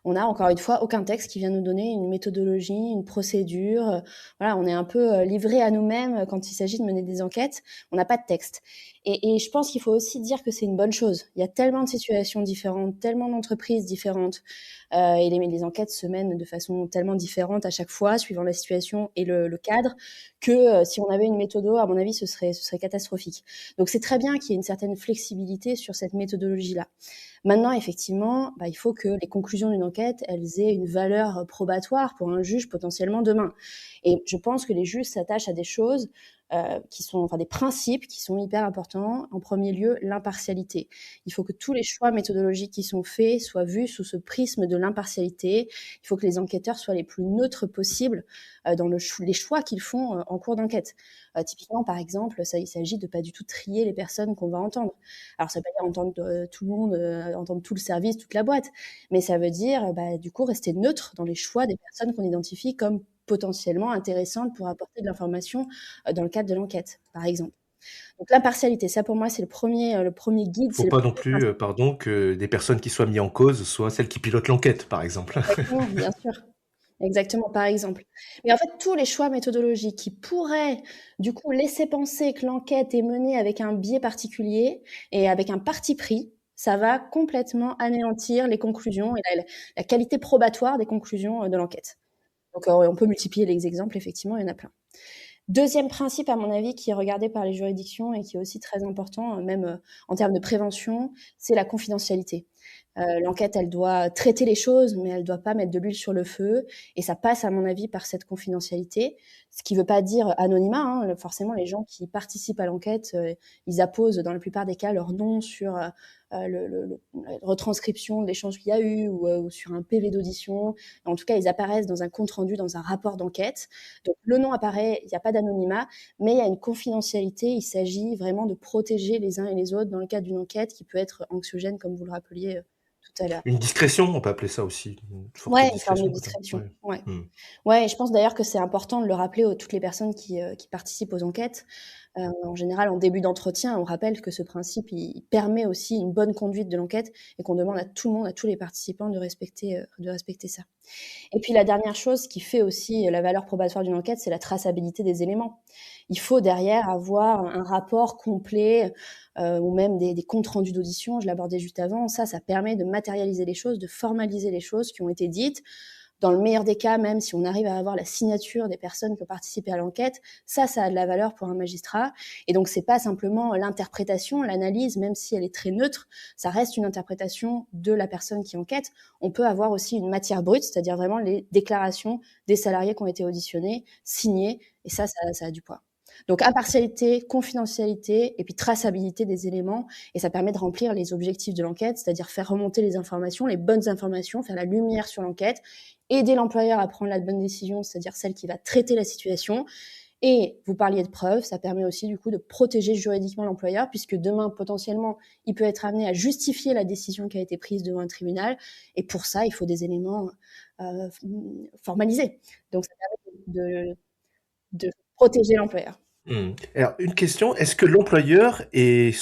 On a encore une fois aucun texte qui vient nous donner une méthodologie, une procédure. Voilà, on est un peu livré à nous-mêmes quand il s'agit de mener des enquêtes. On n'a pas de texte. Et je pense qu'il faut aussi dire que c'est une bonne chose. Il y a tellement de situations différentes, tellement d'entreprises différentes, et les enquêtes se mènent de façon tellement différente à chaque fois, suivant la situation et le cadre, que si on avait une méthode, à mon avis, ce serait catastrophique. Donc c'est très bien qu'il y ait une certaine flexibilité sur cette méthodologie-là. Maintenant, effectivement, il faut que les conclusions d'une enquête, elles aient une valeur probatoire pour un juge potentiellement demain. Et je pense que les juges s'attachent à des choses qui sont, des principes qui sont hyper importants. En premier lieu, l'impartialité. Il faut que tous les choix méthodologiques qui sont faits soient vus sous ce prisme de l'impartialité. Il faut que les enquêteurs soient les plus neutres possibles dans les choix qu'ils font en cours d'enquête. Typiquement, par exemple, il s'agit de pas du tout trier les personnes qu'on va entendre. Alors, ça veut pas dire entendre tout le monde, entendre tout le service, toute la boîte, mais ça veut dire, du coup, rester neutre dans les choix des personnes qu'on identifie comme potentiellement intéressantes pour apporter de l'information dans le cadre de l'enquête, par exemple. Donc l'impartialité, ça pour moi, c'est le premier guide. Faut pas non plus, que des personnes qui soient mises en cause soient celles qui pilotent l'enquête, par exemple. Exactement, bien sûr. Exactement, par exemple. Mais en fait, tous les choix méthodologiques qui pourraient, du coup, laisser penser que l'enquête est menée avec un biais particulier et avec un parti pris, ça va complètement anéantir les conclusions et la qualité probatoire des conclusions de l'enquête. Donc, on peut multiplier les exemples, effectivement, il y en a plein. Deuxième principe, à mon avis, qui est regardé par les juridictions et qui est aussi très important, même en termes de prévention, c'est la confidentialité. L'enquête, elle doit traiter les choses, mais elle doit pas mettre de l'huile sur le feu. Et ça passe, à mon avis, par cette confidentialité. Ce qui veut pas dire anonymat. Forcément, les gens qui participent à l'enquête, ils apposent dans la plupart des cas leur nom sur la retranscription de l'échange qu'il y a eu ou sur un PV d'audition. En tout cas, ils apparaissent dans un compte-rendu, dans un rapport d'enquête. Donc, le nom apparaît, il n'y a pas d'anonymat, mais il y a une confidentialité. Il s'agit vraiment de protéger les uns et les autres dans le cadre d'une enquête qui peut être anxiogène, comme vous le rappeliez tout à l'heure. Une discrétion, on peut appeler ça aussi. Une forme de discrétion. Ouais. Et je pense d'ailleurs que c'est important de le rappeler à toutes les personnes qui participent aux enquêtes. En général, en début d'entretien, on rappelle que ce principe, il permet aussi une bonne conduite de l'enquête et qu'on demande à tout le monde, à tous les participants de respecter ça. Et puis la dernière chose qui fait aussi la valeur probatoire d'une enquête, c'est la traçabilité des éléments. Il faut derrière avoir un rapport complet ou même des comptes rendus d'audition, je l'abordais juste avant. Ça permet de matérialiser les choses, de formaliser les choses qui ont été dites. Dans le meilleur des cas, même si on arrive à avoir la signature des personnes qui ont participé à l'enquête, ça a de la valeur pour un magistrat. Et donc, c'est pas simplement l'interprétation, l'analyse, même si elle est très neutre, ça reste une interprétation de la personne qui enquête. On peut avoir aussi une matière brute, c'est-à-dire vraiment les déclarations des salariés qui ont été auditionnés, signées, et ça a du poids. Donc impartialité, confidentialité et puis traçabilité des éléments, et ça permet de remplir les objectifs de l'enquête, c'est-à-dire faire remonter les informations, les bonnes informations, faire la lumière sur l'enquête, aider l'employeur à prendre la bonne décision, c'est-à-dire celle qui va traiter la situation. Et vous parliez de preuves, ça permet aussi du coup de protéger juridiquement l'employeur, puisque demain, potentiellement, il peut être amené à justifier la décision qui a été prise devant un tribunal, et pour ça, il faut des éléments formalisés. Donc ça permet de protéger l'employeur. Alors, une question, est-ce que l'employeur est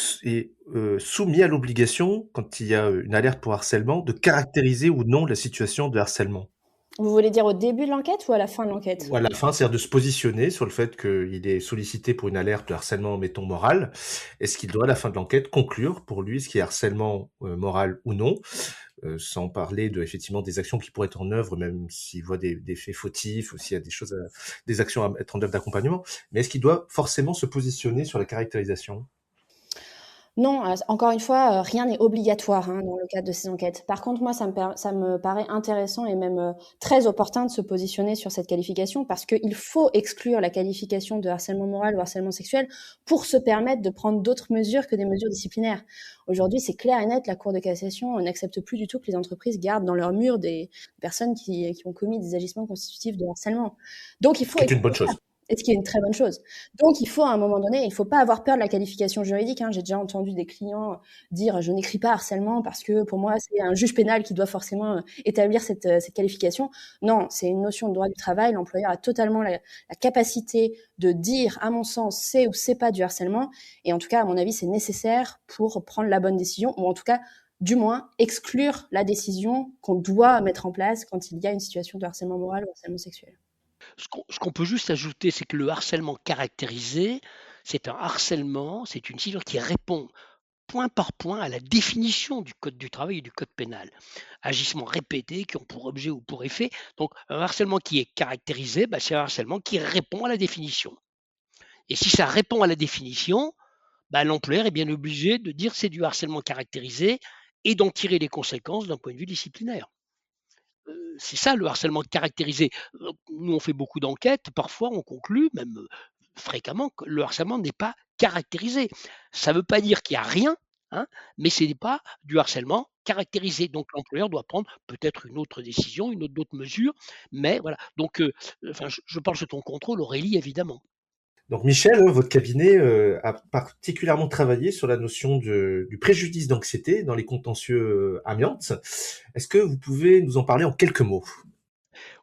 soumis à l'obligation, quand il y a une alerte pour harcèlement, de caractériser ou non la situation de harcèlement? Vous voulez dire au début de l'enquête ou à la fin de l'enquête? Ou à la fin, c'est-à-dire de se positionner sur le fait qu'il est sollicité pour une alerte de harcèlement, mettons, moral. Est-ce qu'il doit, à la fin de l'enquête, conclure pour lui ce qui est harcèlement moral ou non, sans parler effectivement des actions qui pourraient être en œuvre, même s'il voit des faits fautifs ou s'il y a des actions à mettre en œuvre d'accompagnement. Mais est-ce qu'il doit forcément se positionner sur la caractérisation? Non, encore une fois, rien n'est obligatoire dans le cadre de ces enquêtes. Par contre, moi, ça me paraît intéressant et même très opportun de se positionner sur cette qualification, parce qu'il faut exclure la qualification de harcèlement moral ou harcèlement sexuel pour se permettre de prendre d'autres mesures que des mesures disciplinaires. Aujourd'hui, c'est clair et net, la Cour de cassation n'accepte plus du tout que les entreprises gardent dans leur mur des personnes qui ont commis des agissements constitutifs de harcèlement. Donc, il faut C'est une bonne chose. Et ce qui est une très bonne chose. Donc, il faut, à un moment donné, il ne faut pas avoir peur de la qualification juridique. J'ai déjà entendu des clients dire « je n'écris pas harcèlement parce que pour moi, c'est un juge pénal qui doit forcément établir cette qualification ». Non, c'est une notion de droit du travail. L'employeur a totalement la capacité de dire, à mon sens, c'est ou c'est pas du harcèlement. Et en tout cas, à mon avis, c'est nécessaire pour prendre la bonne décision, ou en tout cas, du moins, exclure la décision qu'on doit mettre en place quand il y a une situation de harcèlement moral ou harcèlement sexuel. Ce qu'on peut juste ajouter, c'est que le harcèlement caractérisé, c'est un harcèlement, c'est une situation qui répond point par point à la définition du code du travail et du code pénal. Agissements répétés qui ont pour objet ou pour effet. Donc un harcèlement qui est caractérisé, c'est un harcèlement qui répond à la définition. Et si ça répond à la définition, l'employeur est bien obligé de dire c'est du harcèlement caractérisé et d'en tirer les conséquences d'un point de vue disciplinaire. C'est ça le harcèlement caractérisé. Nous, on fait beaucoup d'enquêtes, parfois on conclut, même fréquemment, que le harcèlement n'est pas caractérisé. Ça ne veut pas dire qu'il n'y a rien, mais ce n'est pas du harcèlement caractérisé. Donc l'employeur doit prendre peut-être une autre décision, d'autres mesures, mais voilà. Donc, je parle sous ton contrôle, Aurélie, évidemment. Donc Michel, votre cabinet a particulièrement travaillé sur la notion du préjudice d'anxiété dans les contentieux amiantes. Est-ce que vous pouvez nous en parler en quelques mots?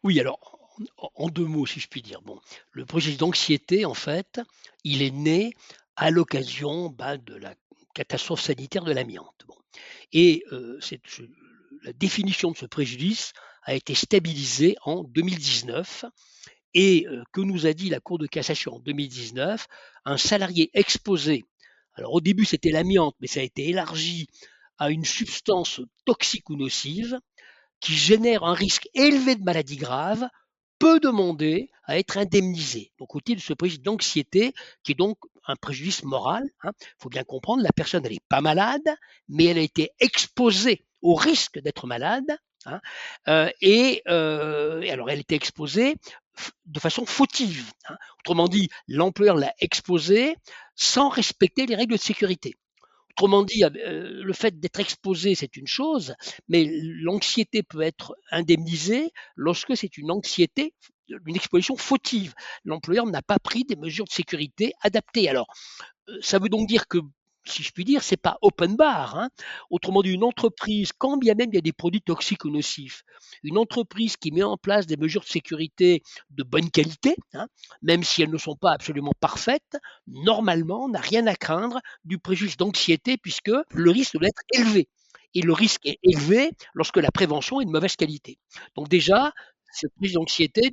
Oui, alors, en 2 mots, si je puis dire. Bon, le préjudice d'anxiété, en fait, il est né à l'occasion de la catastrophe sanitaire de l'amiante. Bon. Et la définition de ce préjudice a été stabilisée en 2019. Et que nous a dit la Cour de cassation en 2019, un salarié exposé, alors au début c'était l'amiante, mais ça a été élargi à une substance toxique ou nocive qui génère un risque élevé de maladie grave, peut demander à être indemnisé. Donc au titre de ce préjudice d'anxiété, qui est donc un préjudice moral, faut bien comprendre, la personne elle n'est pas malade, mais elle a été exposée au risque d'être malade, et alors elle était exposée de façon fautive. Autrement dit, l'employeur l'a exposée sans respecter les règles de sécurité. Autrement dit, le fait d'être exposé, c'est une chose, mais l'anxiété peut être indemnisée lorsque c'est une anxiété, une exposition fautive. L'employeur n'a pas pris des mesures de sécurité adaptées. Alors, ça veut donc dire que, si je puis dire, c'est pas open bar. Autrement dit, une entreprise, quand bien même il y a des produits toxiques ou nocifs, une entreprise qui met en place des mesures de sécurité de bonne qualité, même si elles ne sont pas absolument parfaites, normalement, n'a rien à craindre du préjudice d'anxiété puisque le risque doit être élevé. Et le risque est élevé lorsque la prévention est de mauvaise qualité. Donc déjà, cette préjudice d'anxiété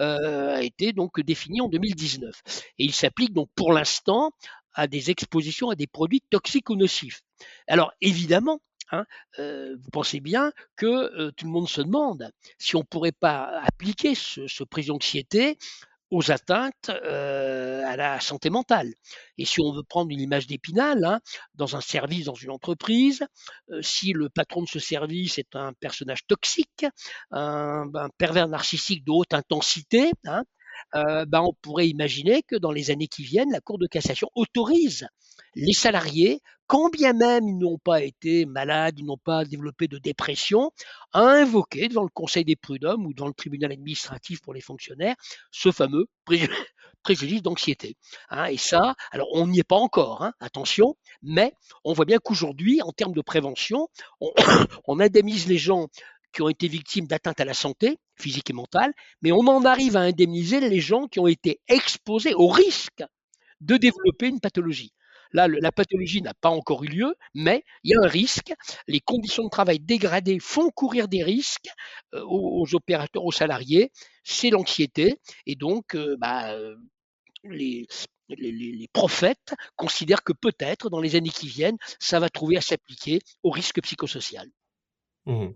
a été donc défini en 2019. Et il s'applique donc pour l'instant à des expositions à des produits toxiques ou nocifs. Alors évidemment, vous pensez bien que tout le monde se demande si on ne pourrait pas appliquer ce préjudice d'anxiété aux atteintes à la santé mentale. Et si on veut prendre une image d'Épinal, dans un service, dans une entreprise, si le patron de ce service est un personnage toxique, un pervers narcissique de haute intensité, on pourrait imaginer que dans les années qui viennent, la Cour de cassation autorise les salariés, quand bien même ils n'ont pas été malades, ils n'ont pas développé de dépression, à invoquer devant le Conseil des prud'hommes ou devant le tribunal administratif pour les fonctionnaires ce fameux préjudice d'anxiété. Et ça, alors on n'y est pas encore, attention, mais on voit bien qu'aujourd'hui, en termes de prévention, on, on indemnise les gens qui ont été victimes d'atteintes à la santé physique et mentale, mais on en arrive à indemniser les gens qui ont été exposés au risque de développer une pathologie. Là, la pathologie n'a pas encore eu lieu, mais il y a un risque. Les conditions de travail dégradées font courir des risques aux opérateurs, aux salariés. C'est l'anxiété. Et donc, les, les prophètes considèrent que peut-être, dans les années qui viennent, ça va trouver à s'appliquer au risque psychosocial. Mmh.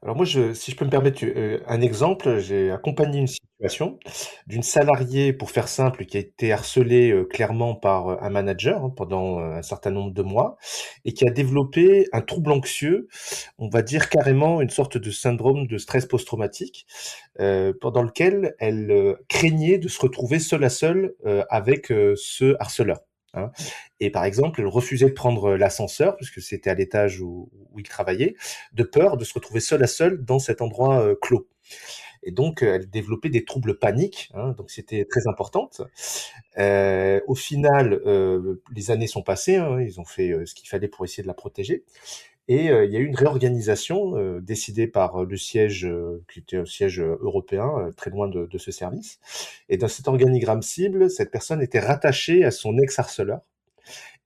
Alors moi, si je peux me permettre un exemple, j'ai accompagné une situation d'une salariée, pour faire simple, qui a été harcelée clairement par un manager pendant un certain nombre de mois et qui a développé un trouble anxieux, on va dire carrément une sorte de syndrome de stress post-traumatique, pendant lequel elle craignait de se retrouver seule à seule avec ce harceleur. Et par exemple, elle refusait de prendre l'ascenseur, puisque c'était à l'étage où il travaillait, de peur de se retrouver seule à seule dans cet endroit clos. Et donc, elle développait des troubles paniques, donc c'était très importante. Au final, les années sont passées, ils ont fait ce qu'il fallait pour essayer de la protéger. Et il y a eu une réorganisation décidée par le siège, qui était un siège européen, très loin de ce service. Et dans cet organigramme cible, cette personne était rattachée à son ex-harceleur.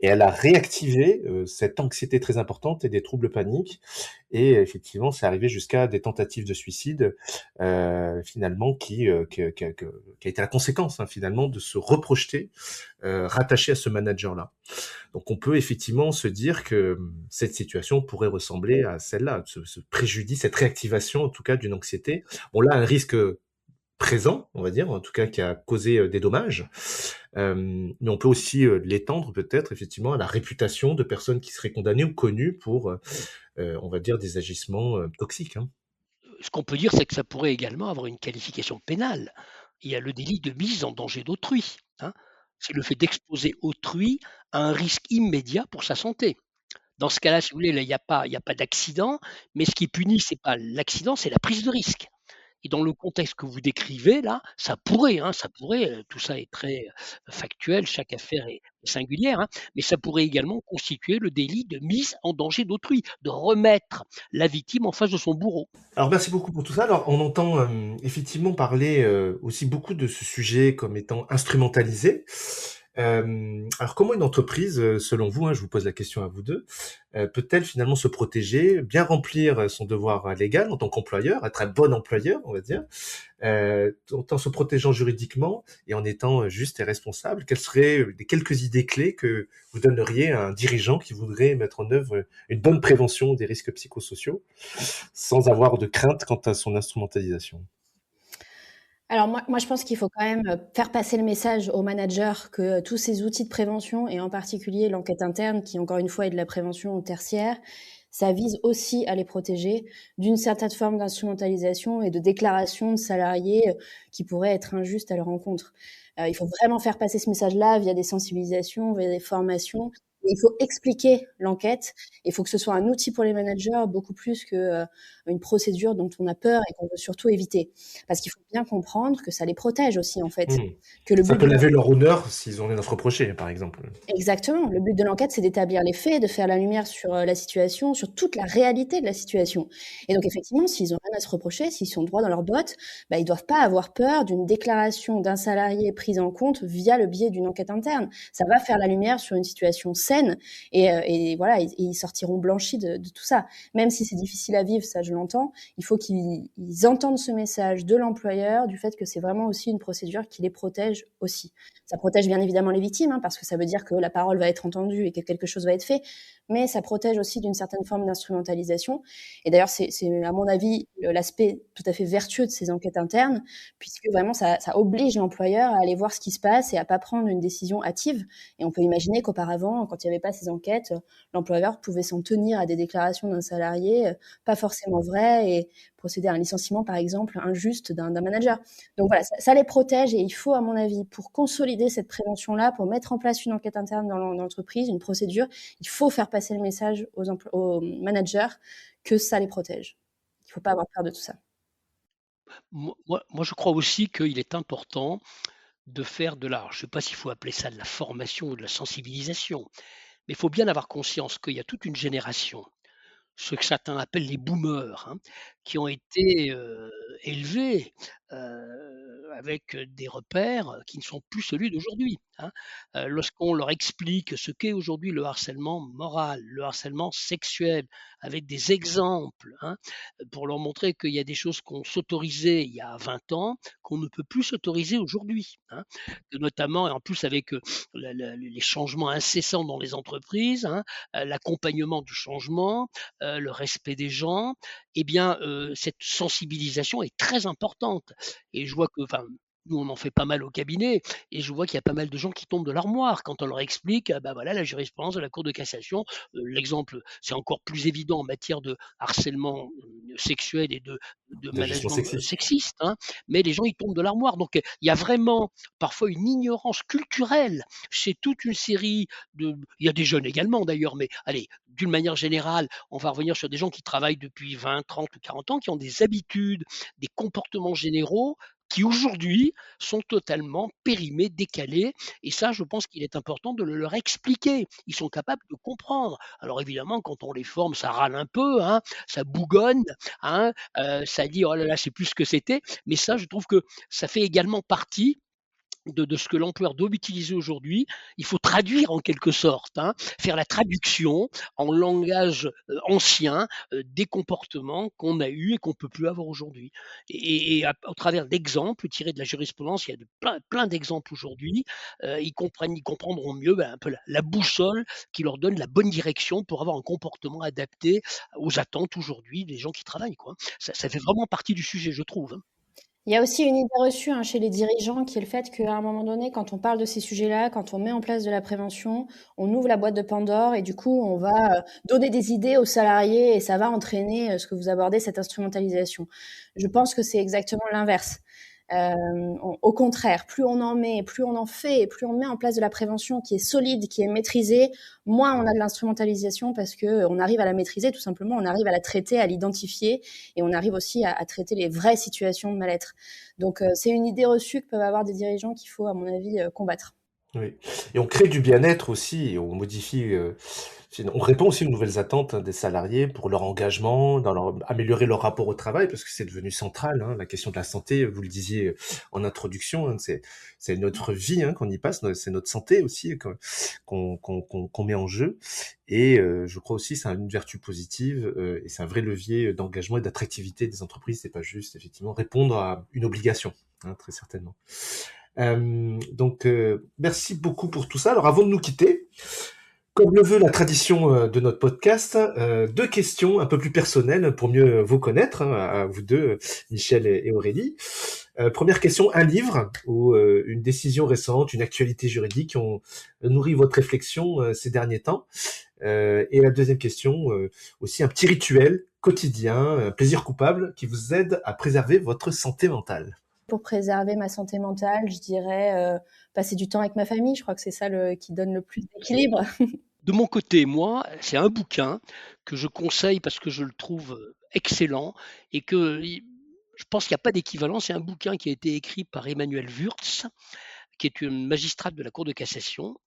Et elle a réactivé cette anxiété très importante et des troubles paniques. Et effectivement, c'est arrivé jusqu'à des tentatives de suicide, finalement, qui a été la conséquence, finalement, de se reprojeter rattaché à ce manager-là. Donc on peut effectivement se dire que cette situation pourrait ressembler à celle-là, ce préjudice, cette réactivation en tout cas d'une anxiété. On a un risque présent, on va dire, en tout cas qui a causé des dommages, mais on peut aussi l'étendre peut-être effectivement à la réputation de personnes qui seraient condamnées ou connues pour, on va dire, des agissements toxiques. Ce qu'on peut dire, c'est que ça pourrait également avoir une qualification pénale. Il y a le délit de mise en danger d'autrui. C'est le fait d'exposer autrui à un risque immédiat pour sa santé. Dans ce cas-là, si vous voulez, il n'y a pas d'accident, mais ce qui est puni, c'est pas l'accident, c'est la prise de risque. Et dans le contexte que vous décrivez là, ça pourrait, tout ça est très factuel, chaque affaire est singulière, mais ça pourrait également constituer le délit de mise en danger d'autrui, de remettre la victime en face de son bourreau. Alors merci beaucoup pour tout ça. Alors on entend effectivement parler aussi beaucoup de ce sujet comme étant instrumentalisé. Alors comment une entreprise, selon vous, je vous pose la question à vous deux, peut-elle finalement se protéger, bien remplir son devoir légal en tant qu'employeur, être un bon employeur, on va dire, tout en se protégeant juridiquement et en étant juste et responsable? Quelles seraient les quelques idées clés que vous donneriez à un dirigeant qui voudrait mettre en œuvre une bonne prévention des risques psychosociaux sans avoir de crainte quant à son instrumentalisation? Alors moi, je pense qu'il faut quand même faire passer le message aux managers que tous ces outils de prévention, et en particulier l'enquête interne, qui encore une fois est de la prévention tertiaire, ça vise aussi à les protéger d'une certaine forme d'instrumentalisation et de déclaration de salariés qui pourraient être injustes à leur encontre. Il faut vraiment faire passer ce message-là via des sensibilisations, via des formations. Il faut expliquer l'enquête. Il faut que ce soit un outil pour les managers beaucoup plus que une procédure dont on a peur et qu'on veut surtout éviter. Parce qu'il faut bien comprendre que ça les protège aussi, en fait. Que le Ça but peut laver leur honneur s'ils ont rien à se reprocher, par exemple. Exactement. Le but de l'enquête, c'est d'établir les faits, de faire la lumière sur la situation, sur toute la réalité de la situation. Et donc, effectivement, s'ils ont rien à se reprocher, s'ils sont droits dans leurs bottes, ils doivent pas avoir peur d'une déclaration d'un salarié prise en compte via le biais d'une enquête interne. Ça va faire la lumière sur une situation saine et voilà, ils sortiront blanchis de tout ça. Même si c'est difficile à vivre, ça je l'entends, il faut qu'ils entendent ce message de l'employeur, du fait que c'est vraiment aussi une procédure qui les protège aussi. Ça protège bien évidemment les victimes, parce que ça veut dire que la parole va être entendue et que quelque chose va être fait, mais ça protège aussi d'une certaine forme d'instrumentalisation. Et d'ailleurs, c'est à mon avis l'aspect tout à fait vertueux de ces enquêtes internes, puisque vraiment ça oblige l'employeur à aller voir ce qui se passe et à pas prendre une décision hâtive. Et on peut imaginer qu'auparavant, quand quand il n'y avait pas ces enquêtes, l'employeur pouvait s'en tenir à des déclarations d'un salarié pas forcément vraies et procéder à un licenciement, par exemple, injuste d'un manager. Donc voilà, ça les protège et il faut, à mon avis, pour consolider cette prévention-là, pour mettre en place une enquête interne dans l'entreprise, une procédure, il faut faire passer le message aux managers que ça les protège. Il ne faut pas avoir peur de tout ça. Moi, je crois aussi qu'il est important de faire je ne sais pas s'il faut appeler ça de la formation ou de la sensibilisation, mais il faut bien avoir conscience qu'il y a toute une génération, ce que certains appellent les boomers, hein, qui ont été élevés avec des repères qui ne sont plus celui d'aujourd'hui, hein. Lorsqu'on leur explique ce qu'est aujourd'hui le harcèlement moral, le harcèlement sexuel, avec des exemples, hein, pour leur montrer qu'il y a des choses qu'on s'autorisait il y a 20 ans, qu'on ne peut plus s'autoriser aujourd'hui, hein. Notamment, et en plus avec les changements incessants dans les entreprises, hein, l'accompagnement du changement, le respect des gens, eh bien, cette sensibilisation est très importante. Et je vois que, enfin, nous, on en fait pas mal au cabinet, et je vois qu'il y a pas mal de gens qui tombent de l'armoire quand on leur explique, bah voilà, la jurisprudence de la Cour de cassation. L'exemple, c'est encore plus évident en matière de harcèlement sexuel et de D'agissement management sexiste. sexiste, hein, mais les gens, ils tombent de l'armoire. Donc, il y a vraiment parfois une ignorance culturelle chez toute une série il y a des jeunes également d'ailleurs, mais allez, d'une manière générale, on va revenir sur des gens qui travaillent depuis 20, 30 ou 40 ans, qui ont des habitudes, des comportements généraux qui aujourd'hui sont totalement périmés, décalés. Et ça, je pense qu'il est important de le leur expliquer. Ils sont capables de comprendre. Alors évidemment, quand on les forme, ça râle un peu, hein, ça bougonne, hein, ça dit oh là là, c'est plus ce que c'était. Mais ça, je trouve que ça fait également partie de ce que l'employeur doit utiliser aujourd'hui. Il faut traduire en quelque sorte, hein, faire la traduction en langage ancien des comportements qu'on a eus et qu'on ne peut plus avoir aujourd'hui. Et au travers d'exemples tirés de la jurisprudence, il y a plein d'exemples aujourd'hui, ils comprendront mieux un peu la boussole qui leur donne la bonne direction pour avoir un comportement adapté aux attentes aujourd'hui des gens qui travaillent, quoi. Ça fait vraiment partie du sujet, je trouve, hein. Il y a aussi une idée reçue chez les dirigeants qui est le fait qu'à un moment donné, quand on parle de ces sujets-là, quand on met en place de la prévention, on ouvre la boîte de Pandore et du coup, on va donner des idées aux salariés et ça va entraîner ce que vous abordez, cette instrumentalisation. Je pense que c'est exactement l'inverse. Au contraire, plus on en met, plus on en fait, et plus on met en place de la prévention qui est solide, qui est maîtrisée, moins on a de l'instrumentalisation parce que on arrive à la maîtriser tout simplement, on arrive à la traiter, à l'identifier et on arrive aussi à traiter les vraies situations de mal-être. Donc c'est une idée reçue que peuvent avoir des dirigeants qu'il faut, à mon avis, combattre. Oui, et on crée du bien-être aussi, et on modifie, on répond aussi aux nouvelles attentes, hein, des salariés pour leur engagement, améliorer leur rapport au travail, parce que c'est devenu central, hein, la question de la santé, vous le disiez en introduction, hein, c'est notre vie, hein, qu'on y passe, c'est notre santé aussi qu'on met en jeu. Et je crois aussi que c'est une vertu positive, et c'est un vrai levier d'engagement et d'attractivité des entreprises. C'est pas juste effectivement répondre à une obligation, hein, très certainement. Donc, merci beaucoup pour tout ça. Alors, avant de nous quitter, comme le veut la tradition de notre podcast, 2 questions un peu plus personnelles pour mieux vous connaître, hein, à vous deux, Michel et Aurélie. Première question, un livre ou une décision récente, une actualité juridique qui ont nourri votre réflexion ces derniers temps. Et la deuxième question, aussi un petit rituel quotidien, un plaisir coupable qui vous aide à préserver votre santé mentale. Pour préserver ma santé mentale, je dirais passer du temps avec ma famille. Je crois que c'est ça qui donne le plus d'équilibre. De mon côté, moi, c'est un bouquin que je conseille parce que je le trouve excellent et que je pense qu'il n'y a pas d'équivalent. C'est un bouquin qui a été écrit par Emmanuelle Wurtz, qui est une magistrate de la Cour de cassation,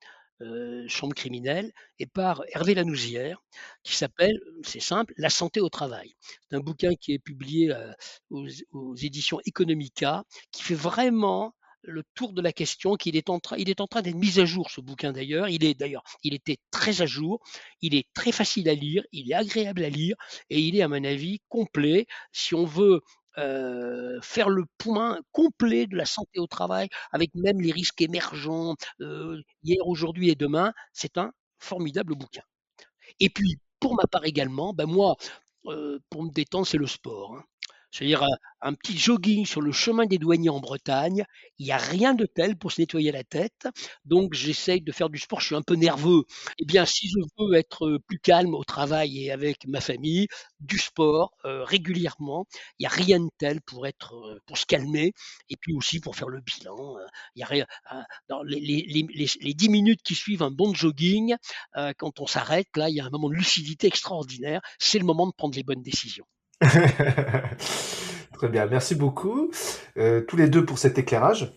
chambre criminelle, et par Hervé Lanouzière, qui s'appelle, c'est simple, La santé au travail. C'est un bouquin qui est publié aux éditions Economica, qui fait vraiment le tour de la question, il est en train d'être mis à jour, ce bouquin d'ailleurs. Il était très à jour, il est très facile à lire, il est agréable à lire, et il est à mon avis complet si on veut faire le point complet de la santé au travail, avec même les risques émergents, hier, aujourd'hui et demain. C'est un formidable bouquin. Et puis, pour ma part également, ben moi, pour me détendre, c'est le sport, hein. C'est-à-dire un petit jogging sur le chemin des douaniers en Bretagne, il n'y a rien de tel pour se nettoyer la tête. Donc j'essaye de faire du sport, je suis un peu nerveux. Eh bien, si je veux être plus calme au travail et avec ma famille, du sport régulièrement, il n'y a rien de tel pour se calmer et puis aussi pour faire le bilan. Il y a rien, dans les 10 minutes qui suivent un bon jogging, quand on s'arrête, là, il y a un moment de lucidité extraordinaire. C'est le moment de prendre les bonnes décisions. Très bien, merci beaucoup tous les deux pour cet éclairage.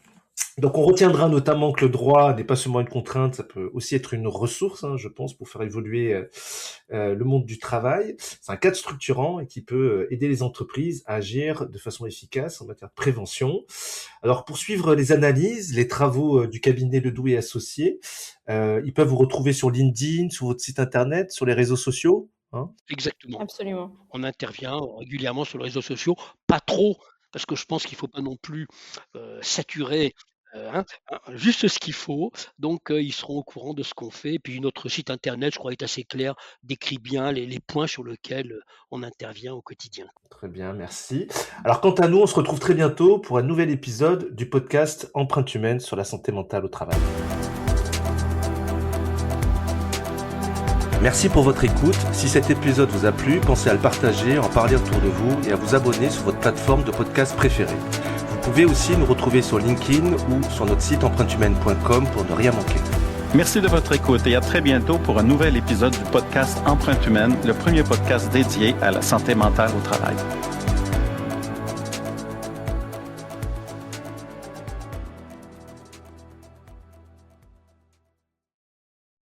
Donc on retiendra notamment que le droit n'est pas seulement une contrainte, ça peut aussi être une ressource, je pense, pour faire évoluer le monde du travail. C'est un cadre structurant et qui peut aider les entreprises à agir de façon efficace en matière de prévention. Alors pour suivre les analyses, les travaux du cabinet Ledoux et Associés, ils peuvent vous retrouver sur LinkedIn, sur votre site internet, sur les réseaux sociaux. Exactement. Absolument. On intervient régulièrement sur les réseaux sociaux, pas trop, parce que je pense qu'il ne faut pas non plus saturer, juste ce qu'il faut. Donc, ils seront au courant de ce qu'on fait. Et puis, notre site internet, je crois, est assez clair, décrit bien les points sur lesquels on intervient au quotidien. Très bien, merci. Alors, quant à nous, on se retrouve très bientôt pour un nouvel épisode du podcast Empreinte humaine sur la santé mentale au travail. Merci pour votre écoute. Si cet épisode vous a plu, pensez à le partager, en parler autour de vous et à vous abonner sur votre plateforme de podcast préférée. Vous pouvez aussi nous retrouver sur LinkedIn ou sur notre site empreintehumaine.com pour ne rien manquer. Merci de votre écoute et à très bientôt pour un nouvel épisode du podcast Empreinte humaine, le premier podcast dédié à la santé mentale au travail.